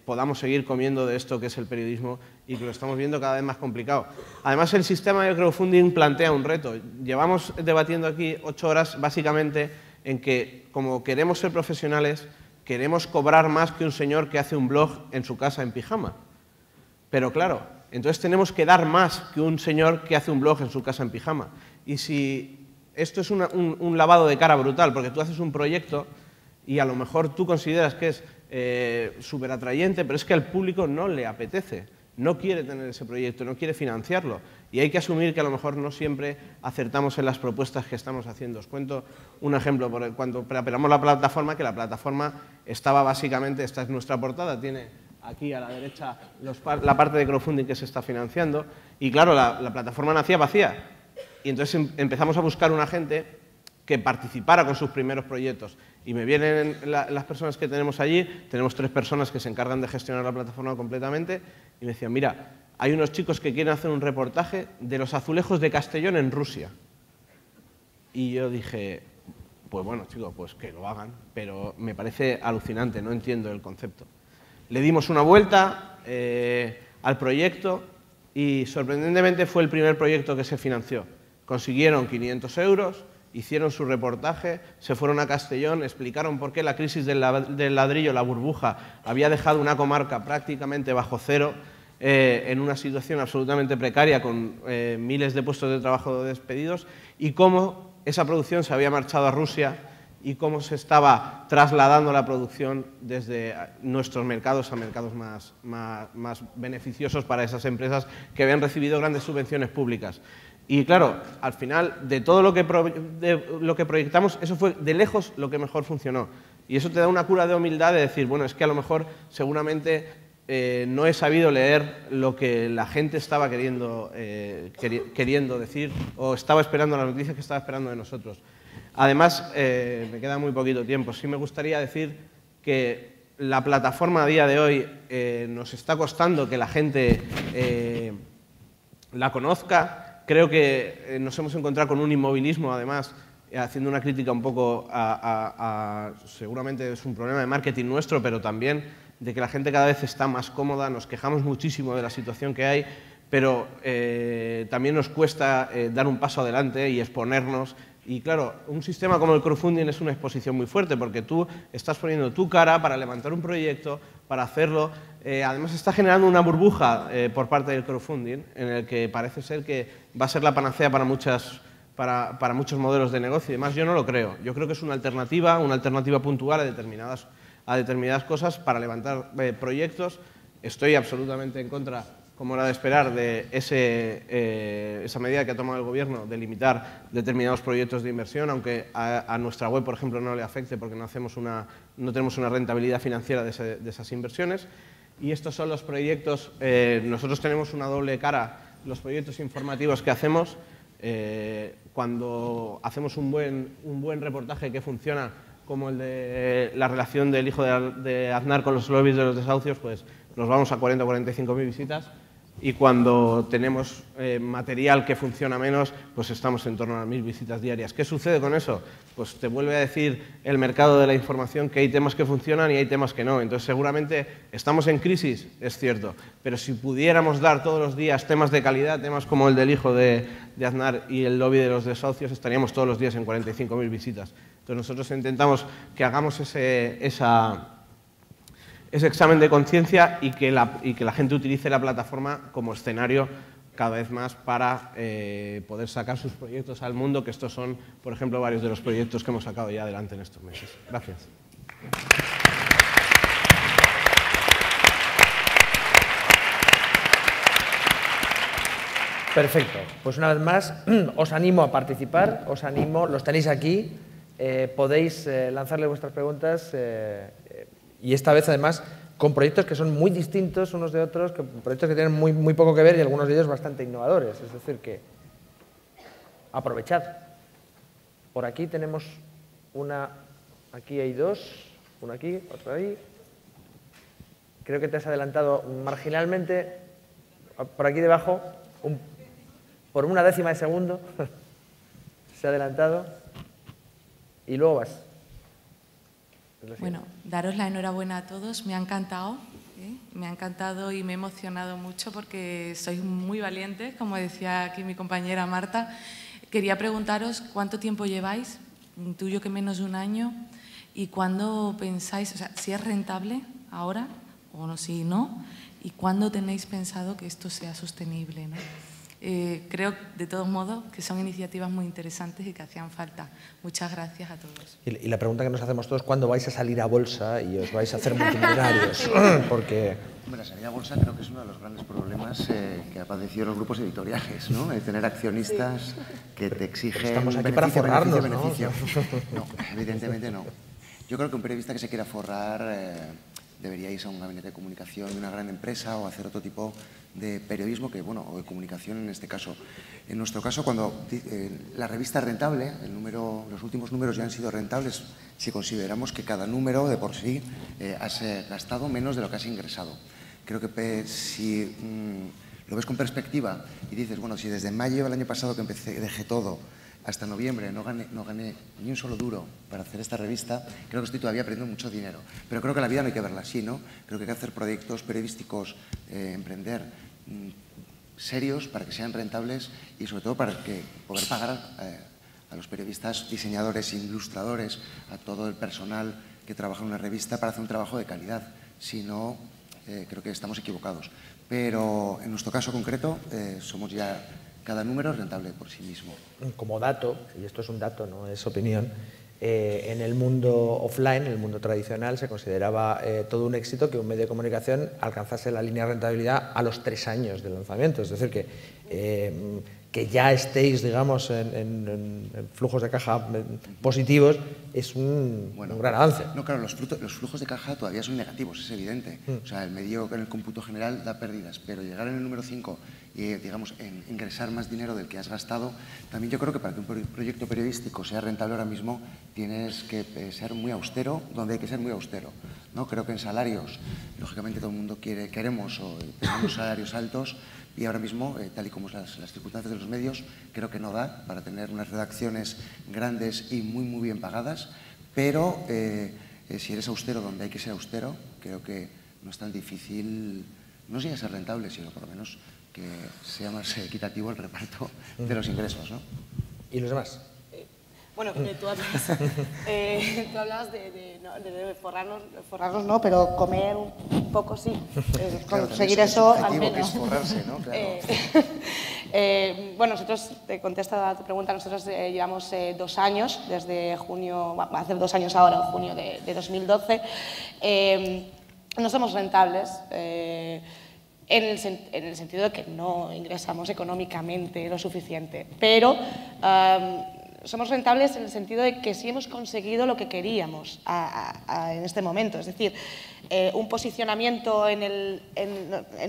podamos seguir comiendo de esto que es el periodismo y que lo estamos viendo cada vez más complicado. Además, el sistema de crowdfunding plantea un reto. Llevamos debatiendo aquí 8 horas, básicamente, en que, como queremos ser profesionales, queremos cobrar más que un señor que hace un blog en su casa en pijama. Pero claro, entonces tenemos que dar más que un señor que hace un blog en su casa en pijama. Y si esto es un lavado de cara brutal, porque tú haces un proyecto y a lo mejor tú consideras que es súper atrayente, pero es que al público no le apetece, no quiere tener ese proyecto, no quiere financiarlo. Y hay que asumir que a lo mejor no siempre acertamos en las propuestas que estamos haciendo. Os cuento un ejemplo. Cuando preparamos la plataforma, que la plataforma estaba básicamente, esta es nuestra portada, tiene aquí a la derecha la parte de crowdfunding que se está financiando, y claro, la plataforma nacía vacía. Y entonces empezamos a buscar una gente que participara con sus primeros proyectos. Y me vienen las personas que tenemos allí, tenemos 3 personas que se encargan de gestionar la plataforma completamente, y me decían, mira, hay unos chicos que quieren hacer un reportaje de los azulejos de Castellón en Rusia. Y yo dije, pues bueno, chicos, pues que lo hagan, pero me parece alucinante, no entiendo el concepto. Le dimos una vuelta al proyecto y sorprendentemente fue el primer proyecto que se financió. Consiguieron 500 euros, hicieron su reportaje, se fueron a Castellón, explicaron por qué la crisis del ladrillo, la burbuja, había dejado una comarca prácticamente bajo cero, en una situación absolutamente precaria, con miles de puestos de trabajo despedidos, y cómo esa producción se había marchado a Rusia y cómo se estaba trasladando la producción desde nuestros mercados a mercados más beneficiosos para esas empresas que habían recibido grandes subvenciones públicas. Y claro, al final, de todo lo que proyectamos, eso fue de lejos lo que mejor funcionó. Y eso te da una cura de humildad de decir, bueno, es que a lo mejor seguramente no he sabido leer lo que la gente estaba queriendo decir, o estaba esperando las noticias que estaba esperando de nosotros. Además, me queda muy poquito tiempo. Sí me gustaría decir que la plataforma a día de hoy nos está costando que la gente la conozca. Creo que nos hemos encontrado con un inmovilismo, además, haciendo una crítica un poco seguramente es un problema de marketing nuestro, pero también de que la gente cada vez está más cómoda, nos quejamos muchísimo de la situación que hay, pero también nos cuesta dar un paso adelante y exponernos. Y claro, un sistema como el crowdfunding es una exposición muy fuerte, porque tú estás poniendo tu cara para levantar un proyecto, para hacerlo. Además está generando una burbuja por parte del crowdfunding, en el que parece ser que va a ser la panacea para muchos modelos de negocio y demás. Yo no lo creo. Yo creo que es una alternativa puntual a determinadas cosas para levantar proyectos. Estoy absolutamente en contra, como era de esperar, de esa medida que ha tomado el Gobierno de limitar determinados proyectos de inversión, aunque a nuestra web, por ejemplo, no le afecte porque no tenemos una rentabilidad financiera de esas inversiones. Y estos son los proyectos. Nosotros tenemos una doble cara, los proyectos informativos que hacemos. Cuando hacemos un buen reportaje que funciona, como el de la relación del hijo de Aznar con los lobbies de los desahucios, pues nos vamos a 40 o 45.000 visitas. Y cuando tenemos material que funciona menos, pues estamos en torno a 1.000 visitas diarias. ¿Qué sucede con eso? Pues te vuelve a decir el mercado de la información que hay temas que funcionan y hay temas que no. Entonces, seguramente estamos en crisis, es cierto, pero si pudiéramos dar todos los días temas de calidad, temas como el del hijo de Aznar y el lobby de los desahucios, estaríamos todos los días en 45.000 visitas. Entonces, nosotros intentamos que hagamos ese examen de conciencia y que la gente utilice la plataforma como escenario cada vez más para poder sacar sus proyectos al mundo, que estos son, por ejemplo, varios de los proyectos que hemos sacado ya adelante en estos meses. Gracias. Perfecto. Pues una vez más, os animo a participar, los tenéis aquí, podéis lanzarle vuestras preguntas y esta vez, además, con proyectos que son muy distintos unos de otros, proyectos que tienen muy poco que ver y algunos de ellos bastante innovadores. Es decir, que aprovechad. Por aquí tenemos una, aquí hay dos, una aquí, otra ahí. Creo que te has adelantado marginalmente, por aquí debajo, por una décima de segundo, se ha adelantado y luego vas. Bueno, daros la enhorabuena a todos, me ha encantado y me he emocionado mucho porque sois muy valientes, como decía aquí mi compañera Marta. Quería preguntaros cuánto tiempo lleváis, intuyo que menos de un año, ¿Y cuándo pensáis, o sea, si es rentable ahora o no, si no, y cuándo tenéis pensado que esto sea sostenible, ¿no? Creo, de todos modos, que son iniciativas muy interesantes y que hacían falta. Muchas gracias a todos. Y la pregunta que nos hacemos todos, ¿cuándo vais a salir a bolsa y os vais a hacer multimillonarios? Porque... Bueno, la salida a bolsa creo que es uno de los grandes problemas que ha padecido los grupos editoriales, ¿no? El tener accionistas que te exigen Estamos aquí beneficio, para forrarnos, beneficio. No, evidentemente no. Yo creo que un periodista que se quiera forrar debería irse a un gabinete de comunicación de una gran empresa o hacer otro tipo de periodismo que, bueno, o de comunicación en este caso. En nuestro caso, cuando la revista es rentable, los últimos números ya han sido rentables si consideramos que cada número de por sí has gastado menos de lo que has ingresado. Creo que si lo ves con perspectiva y dices, bueno, si desde mayo del año pasado que dejé todo hasta noviembre no gané ni un solo duro para hacer esta revista, creo que estoy todavía perdiendo mucho dinero. Pero creo que la vida no hay que verla así, ¿no? Creo que hay que hacer proyectos periodísticos, emprender serios para que sean rentables y sobre todo para poder pagar a los periodistas, diseñadores, ilustradores, a todo el personal que trabaja en una revista para hacer un trabajo de calidad. Si no, creo que estamos equivocados. Pero en nuestro caso concreto somos ya... Cada número es rentable por sí mismo. Como dato, y esto es un dato, no es opinión, en el mundo offline, en el mundo tradicional, se consideraba todo un éxito que un medio de comunicación alcanzase la línea de rentabilidad a los 3 años del lanzamiento. Es decir, que ya estéis, digamos, en flujos de caja positivos es un gran avance. No, claro, los flujos de caja todavía son negativos, es evidente. O sea, el medio en el cómputo general da pérdidas, pero llegar en el número 5 y, digamos, ingresar más dinero del que has gastado, también yo creo que para que un proyecto periodístico sea rentable ahora mismo tienes que ser muy austero, donde hay que ser muy austero, ¿no? Creo que en salarios, lógicamente todo el mundo queremos o tenemos salarios altos, y ahora mismo, tal y como las circunstancias de los medios, creo que no da para tener unas redacciones grandes y muy, muy bien pagadas, pero si eres austero donde hay que ser austero, creo que no es tan difícil, no sea ser rentable, sino por lo menos que sea más equitativo el reparto de los ingresos, ¿no? ¿Y los demás? Bueno, tú hablabas de forrarnos no, pero comer un poco sí. Claro, conseguir eso al menos. menos. Que es forrarse, ¿no? Claro. Bueno, nosotros, te contesto a tu pregunta, nosotros llevamos 2 años, desde junio, va a hacer 2 años ahora, en junio de 2012. No somos rentables. En el sentido de que no ingresamos económicamente lo suficiente, pero somos rentables en el sentido de que sí hemos conseguido lo que queríamos en este momento, es decir, un posicionamiento en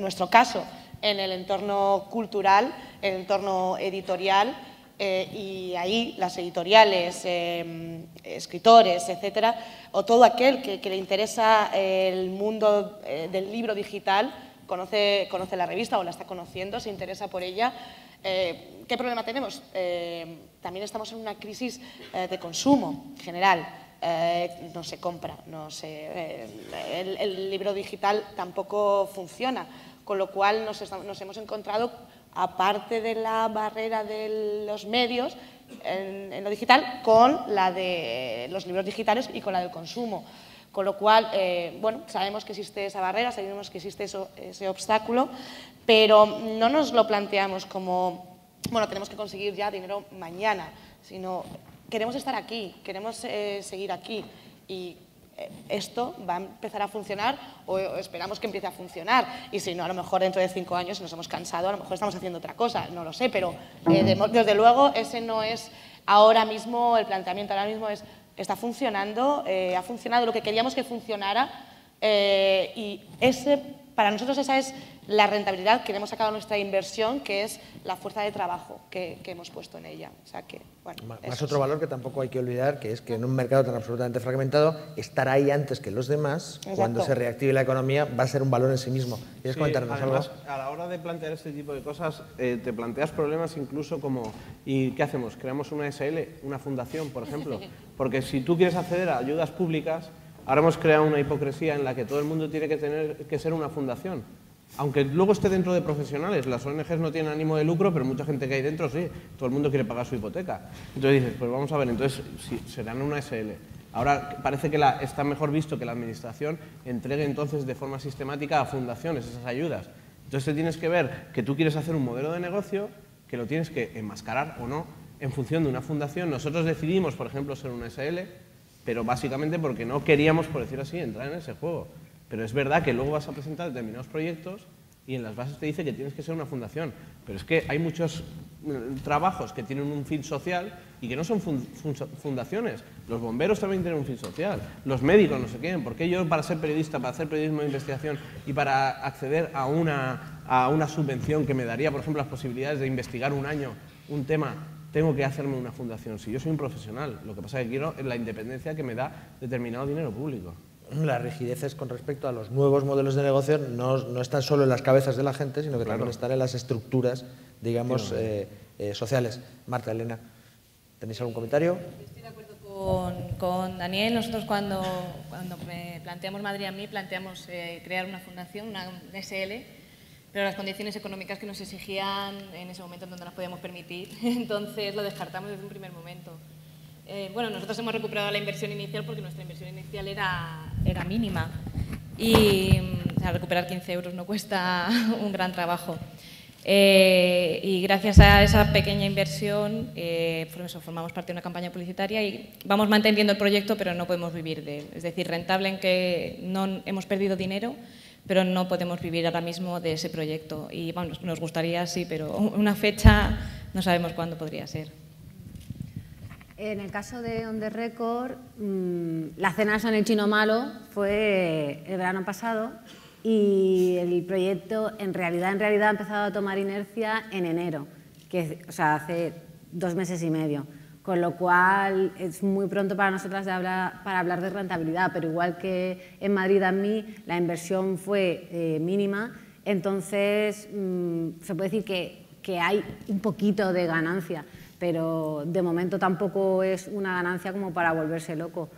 nuestro caso en el entorno cultural, en el entorno editorial, y ahí las editoriales, escritores, etcétera, o todo aquel que le interesa el mundo del libro digital, conoce la revista o la está conociendo, se interesa por ella. ¿Qué problema tenemos? También estamos en una crisis de consumo general. No se compra, el libro digital tampoco funciona, con lo cual nos hemos encontrado, aparte de la barrera de los medios en lo digital, con la de los libros digitales y con la del consumo. Con lo cual, bueno, sabemos que existe esa barrera, sabemos que existe ese obstáculo, pero no nos lo planteamos como, bueno, tenemos que conseguir ya dinero mañana, sino queremos estar aquí, queremos seguir aquí y esto va a empezar a funcionar o esperamos que empiece a funcionar y si no, a lo mejor dentro de 5 años nos hemos cansado, a lo mejor estamos haciendo otra cosa, no lo sé, pero desde luego ese no es ahora mismo el planteamiento, ahora mismo es está funcionando, ha funcionado lo que queríamos que funcionara y para nosotros esa es la rentabilidad que le hemos sacado a nuestra inversión, que es la fuerza de trabajo que hemos puesto en ella. O sea que, bueno, más otro valor que tampoco hay que olvidar, que es que en un mercado tan absolutamente fragmentado, estar ahí antes que los demás, cuando se reactive la economía, va a ser un valor en sí mismo. ¿Quieres comentarnos algo? A la hora de plantear este tipo de cosas, te planteas problemas incluso como, ¿y qué hacemos? ¿Creamos una SL, una fundación, por ejemplo? Porque si tú quieres acceder a ayudas públicas, ahora hemos creado una hipocresía en la que todo el mundo tiene que tener que ser una fundación. Aunque luego esté dentro de profesionales, las ONGs no tienen ánimo de lucro, pero mucha gente que hay dentro sí, todo el mundo quiere pagar su hipoteca. Entonces dices, pues vamos a ver, entonces si serán una SL. Ahora parece que está mejor visto que la administración entregue entonces de forma sistemática a fundaciones esas ayudas. Entonces te tienes que ver que tú quieres hacer un modelo de negocio, que lo tienes que enmascarar o no en función de una fundación. Nosotros decidimos, por ejemplo, ser una SL, pero básicamente porque no queríamos, por decir así, entrar en ese juego. Pero es verdad que luego vas a presentar determinados proyectos y en las bases te dice que tienes que ser una fundación. Pero es que hay muchos trabajos que tienen un fin social y que no son fundaciones. Los bomberos también tienen un fin social, los médicos no sé qué. ¿Por qué yo para ser periodista, para hacer periodismo de investigación y para acceder a una subvención que me daría, por ejemplo, las posibilidades de investigar un año un tema, tengo que hacerme una fundación? Si yo soy un profesional, lo que pasa es que quiero la independencia que me da determinado dinero público. Las rigideces con respecto a los nuevos modelos de negocio no están solo en las cabezas de la gente, sino que también están en las estructuras, digamos, sociales. Marta, Elena, ¿tenéis algún comentario? Estoy de acuerdo con Daniel. Nosotros cuando planteamos Madrid a mí, planteamos crear una fundación, una SL, pero las condiciones económicas que nos exigían en ese momento no nos las podíamos permitir, entonces lo descartamos desde un primer momento. Bueno, nosotros hemos recuperado la inversión inicial porque nuestra inversión inicial era mínima y recuperar 15 euros no cuesta un gran trabajo. Y gracias a esa pequeña inversión formamos parte de una campaña publicitaria y vamos manteniendo el proyecto, pero no podemos vivir de él. Es decir, rentable en que no hemos perdido dinero, pero no podemos vivir ahora mismo de ese proyecto. Y bueno, nos gustaría, sí, pero una fecha no sabemos cuándo podría ser. En el caso de On The Record, la cena en el Chino Malo fue el verano pasado y el proyecto en realidad ha empezado a tomar inercia en enero, o sea, hace 2 meses y medio, con lo cual es muy pronto para nosotras para hablar de rentabilidad, pero igual que en Madrid a mí la inversión fue mínima, entonces se puede decir que hay un poquito de ganancia, pero de momento tampoco es una ganancia como para volverse loco.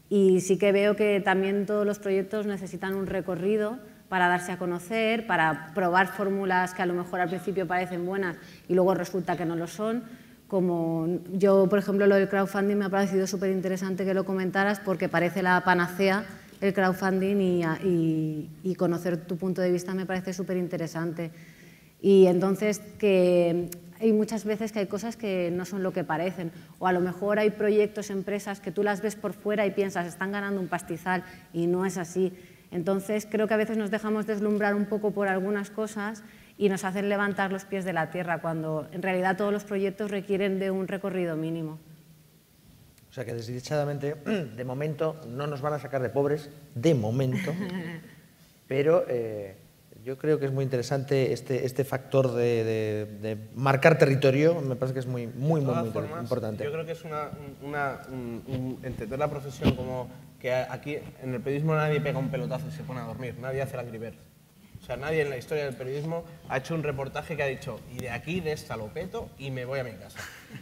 Y sí que veo que también todos los proyectos necesitan un recorrido para darse a conocer, para probar fórmulas que a lo mejor al principio parecen buenas y luego resulta que no lo son. Como yo, por ejemplo, lo del crowdfunding me ha parecido súper interesante que lo comentaras porque parece la panacea el crowdfunding y conocer tu punto de vista me parece súper interesante. Y entonces que hay muchas veces que hay cosas que no son lo que parecen, o a lo mejor hay proyectos, empresas que tú las ves por fuera y piensas están ganando un pastizal y no es así. Entonces creo que a veces nos dejamos deslumbrar un poco por algunas cosas y nos hacen levantar los pies de la tierra cuando en realidad todos los proyectos requieren de un recorrido mínimo. O sea que desdichadamente, de momento, no nos van a sacar de pobres, de momento, pero yo creo que es muy interesante este factor de marcar territorio, me parece que es muy importante. Yo creo que es entender la profesión como que aquí en el periodismo nadie pega un pelotazo y se pone a dormir, nadie hace el Angry Birds. O sea, nadie en la historia del periodismo ha hecho un reportaje que ha dicho y de aquí, de esta lo peto y me voy a mi casa.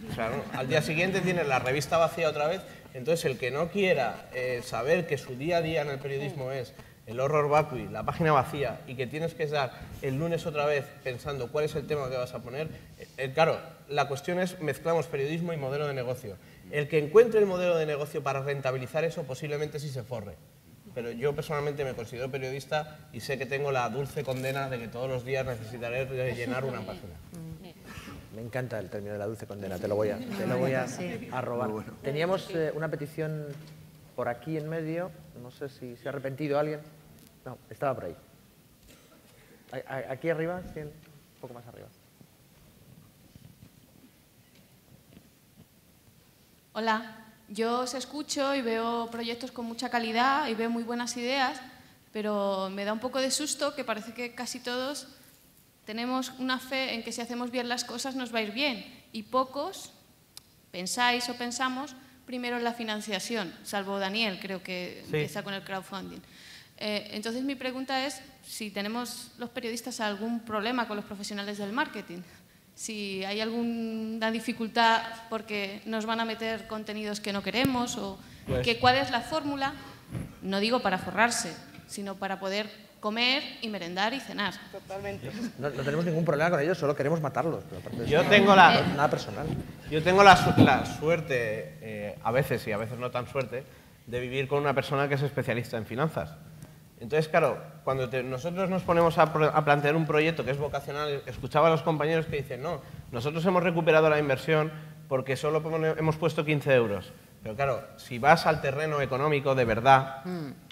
O sea, ¿no? Al día siguiente tienes la revista vacía otra vez, entonces el que no quiera saber que su día a día en el periodismo es el horror vacui, la página vacía y que tienes que estar el lunes otra vez pensando cuál es el tema que vas a poner, claro, la cuestión es mezclamos periodismo y modelo de negocio. El que encuentre el modelo de negocio para rentabilizar eso posiblemente sí se forre. Pero yo personalmente me considero periodista y sé que tengo la dulce condena de que todos los días necesitaré llenar una página. Me encanta el término de la dulce condena, te lo voy a robar. Bueno. Teníamos una petición por aquí en medio, no sé si se ha arrepentido alguien. No, estaba por ahí. Aquí arriba, sí, un poco más arriba. Hola. Yo os escucho y veo proyectos con mucha calidad y veo muy buenas ideas, pero me da un poco de susto que parece que casi todos tenemos una fe en que si hacemos bien las cosas nos va a ir bien y pocos pensáis o pensamos primero en la financiación, salvo Daniel, creo que empieza con el crowdfunding. Entonces mi pregunta es si tenemos los periodistas algún problema con los profesionales del marketing. Si hay alguna dificultad porque nos van a meter contenidos que no queremos o cuál es la fórmula, no digo para forrarse, sino para poder comer y merendar y cenar. Totalmente. No tenemos ningún problema con ellos, solo queremos matarlos. Pero yo tengo nada personal. Yo tengo la suerte, a veces y a veces no tan suerte, de vivir con una persona que es especialista en finanzas. Entonces, claro, cuando nosotros nos ponemos a plantear un proyecto que es vocacional, escuchaba a los compañeros que dicen, no, nosotros hemos recuperado la inversión porque solo hemos puesto 15 euros. Pero claro, si vas al terreno económico de verdad,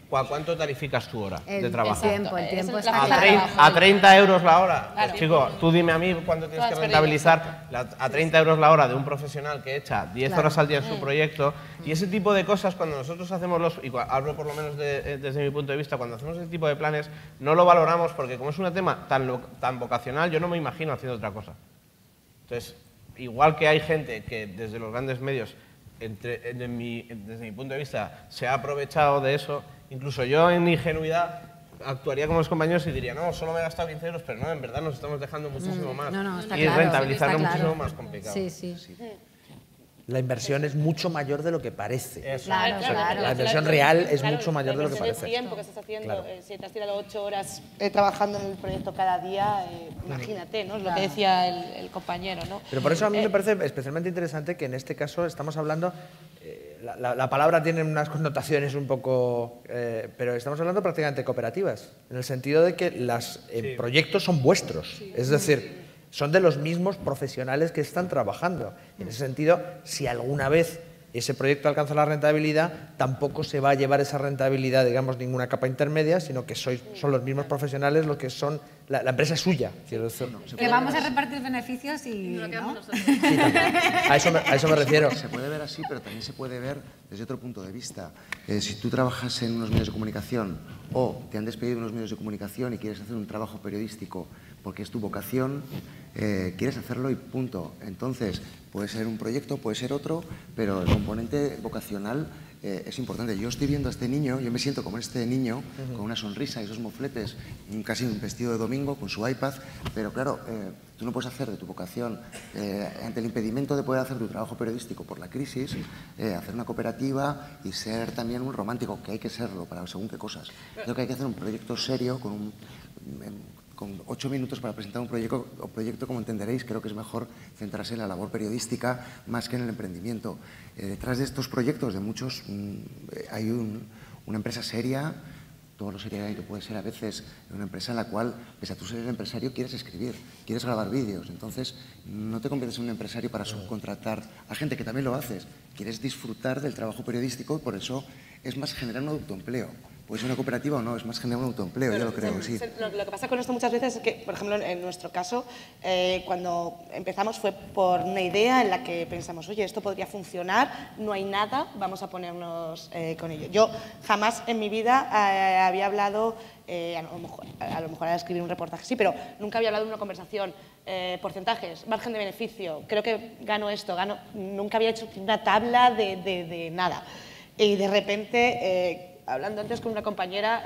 ¿cuánto tarificas tu hora de trabajo? El tiempo está a 30 euros la hora. Claro. Pues, chico, tú dime a mí cuánto tienes que rentabilizar a 30 euros la hora de un profesional que echa 10 horas al día en su proyecto. Y ese tipo de cosas, cuando nosotros hacemos y hablo por lo menos desde mi punto de vista, cuando hacemos ese tipo de planes, no lo valoramos porque como es un tema tan vocacional, yo no me imagino haciendo otra cosa. Entonces, igual que hay gente que desde los grandes medios, desde mi punto de vista, se ha aprovechado de eso, incluso yo en mi ingenuidad actuaría como los compañeros y diría, no, solo me he gastado 15 euros, pero no, en verdad nos estamos dejando muchísimo más. Y rentabilizarlo muchísimo más complicado. Sí. La inversión es mucho mayor de lo que parece. Claro. La inversión real es mucho mayor de lo que parece. El tiempo que estás haciendo, si te has tirado 8 horas trabajando en el proyecto cada día, imagínate, ¿no? Es lo que decía el compañero, ¿no? Pero por eso a mí me parece especialmente interesante que en este caso estamos hablando, la palabra tiene unas connotaciones un poco, pero estamos hablando prácticamente de cooperativas, en el sentido de que los proyectos son vuestros, es decir, son de los mismos profesionales que están trabajando. En ese sentido, si alguna vez ese proyecto alcanza la rentabilidad, tampoco se va a llevar esa rentabilidad, digamos, ninguna capa intermedia, sino que son los mismos profesionales los que son, la empresa es suya. Quiero decir, que vamos a repartir beneficios y... ¿no? Sí, a eso me refiero. Se puede ver así, pero también se puede ver desde otro punto de vista. Si tú trabajas en unos medios de comunicación o te han despedido en unos medios de comunicación y quieres hacer un trabajo periodístico porque es tu vocación, quieres hacerlo y punto. Entonces, puede ser un proyecto, puede ser otro, pero el componente vocacional es importante. Yo estoy viendo a este niño, yo me siento como este niño, con una sonrisa y esos mofletes, casi un vestido de domingo, con su iPad, pero claro, tú no puedes hacer de tu vocación, ante el impedimento de poder hacer tu trabajo periodístico por la crisis, hacer una cooperativa y ser también un romántico, que hay que serlo para según qué cosas. Creo que hay que hacer un proyecto serio con 8 minutos para presentar un proyecto, como entenderéis, creo que es mejor centrarse en la labor periodística más que en el emprendimiento. Detrás de estos proyectos, de muchos, hay una empresa seria. Todo lo serio que puede ser a veces una empresa en la cual, pese a tú ser el empresario, quieres escribir, quieres grabar vídeos. Entonces, no te conviertes en un empresario para subcontratar a gente que también lo haces. Quieres disfrutar del trabajo periodístico y por eso es más generar un autoempleo. Puede ser una cooperativa o no, es más generar un autoempleo, pero, yo lo creo, sí. Lo que pasa con esto muchas veces es que, por ejemplo, en nuestro caso, cuando empezamos fue por una idea en la que pensamos, oye, esto podría funcionar, no hay nada, vamos a ponernos con ello. Yo jamás en mi vida había hablado, a lo mejor a escribir un reportaje, sí, pero nunca había hablado de una conversación, porcentajes, margen de beneficio, creo que gano esto, nunca había hecho una tabla de nada. Y de repente... hablando antes con una compañera,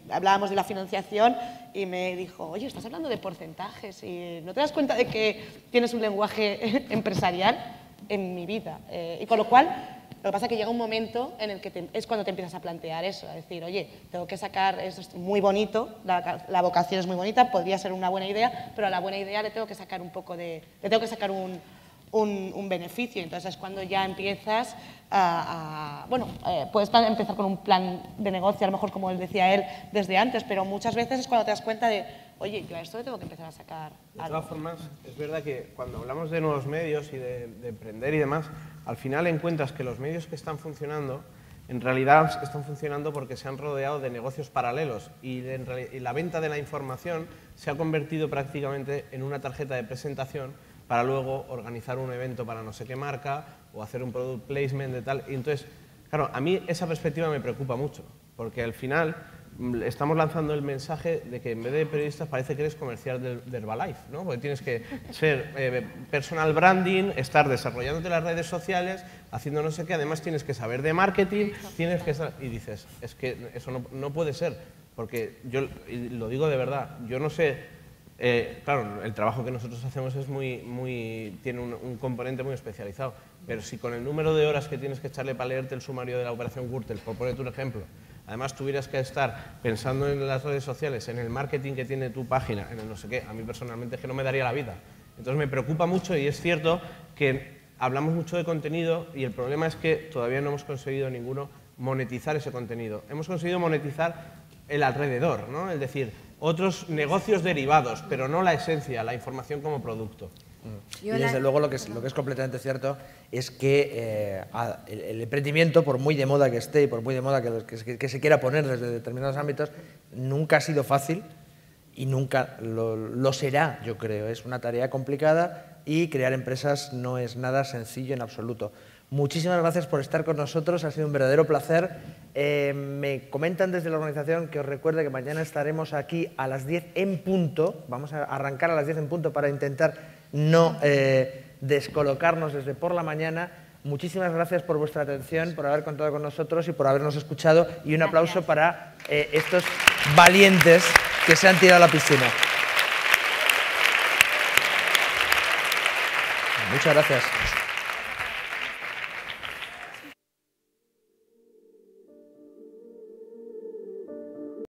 hablábamos de la financiación y me dijo, oye, estás hablando de porcentajes y ¿no te das cuenta de que tienes un lenguaje empresarial? En mi vida. Y con lo cual, lo que pasa es que llega un momento en el que es cuando te empiezas a plantear eso, a decir, oye, tengo que sacar, esto es muy bonito, la vocación es muy bonita, podría ser una buena idea, pero a la buena idea le tengo que sacar un beneficio. Entonces es cuando ya empiezas puedes empezar con un plan de negocio, a lo mejor como él decía él desde antes, pero muchas veces es cuando te das cuenta de, oye, yo a esto le tengo que empezar a sacar algo. De todas formas, es verdad que cuando hablamos de nuevos medios y de emprender y demás, al final encuentras que los medios que están funcionando, en realidad están funcionando porque se han rodeado de negocios paralelos y la venta de la información se ha convertido prácticamente en una tarjeta de presentación para luego organizar un evento para no sé qué marca o hacer un product placement de tal. Y entonces, claro, a mí esa perspectiva me preocupa mucho, porque al final estamos lanzando el mensaje de que en vez de periodistas parece que eres comercial de Herbalife, ¿no? Porque tienes que ser personal branding, estar desarrollándote las redes sociales, haciendo no sé qué, además tienes que saber de marketing, tienes que estar... Y dices, es que eso no puede ser, porque yo lo digo de verdad, yo no sé... claro, el trabajo que nosotros hacemos es tiene un componente muy especializado, pero si con el número de horas que tienes que echarle para leerte el sumario de la operación Gürtel, por ponerte un ejemplo, además tuvieras que estar pensando en las redes sociales, en el marketing que tiene tu página, en el no sé qué, a mí personalmente es que no me daría la vida. Entonces me preocupa mucho y es cierto que hablamos mucho de contenido y el problema es que todavía no hemos conseguido ninguno monetizar ese contenido. Hemos conseguido monetizar el alrededor, ¿no? Es decir, otros negocios derivados, pero no la esencia, la información como producto. Y desde luego lo que es completamente cierto es que el emprendimiento, por muy de moda que esté y por muy de moda que se quiera poner desde determinados ámbitos, nunca ha sido fácil y nunca lo será, yo creo. Es una tarea complicada y crear empresas no es nada sencillo en absoluto. Muchísimas gracias por estar con nosotros, ha sido un verdadero placer. Me comentan desde la organización que os recuerde que mañana estaremos aquí a las 10 en punto. Vamos a arrancar a las 10 en punto para intentar no descolocarnos desde por la mañana. Muchísimas gracias por vuestra atención, por haber contado con nosotros y por habernos escuchado. Y un aplauso para estos valientes que se han tirado a la piscina. Muchas gracias.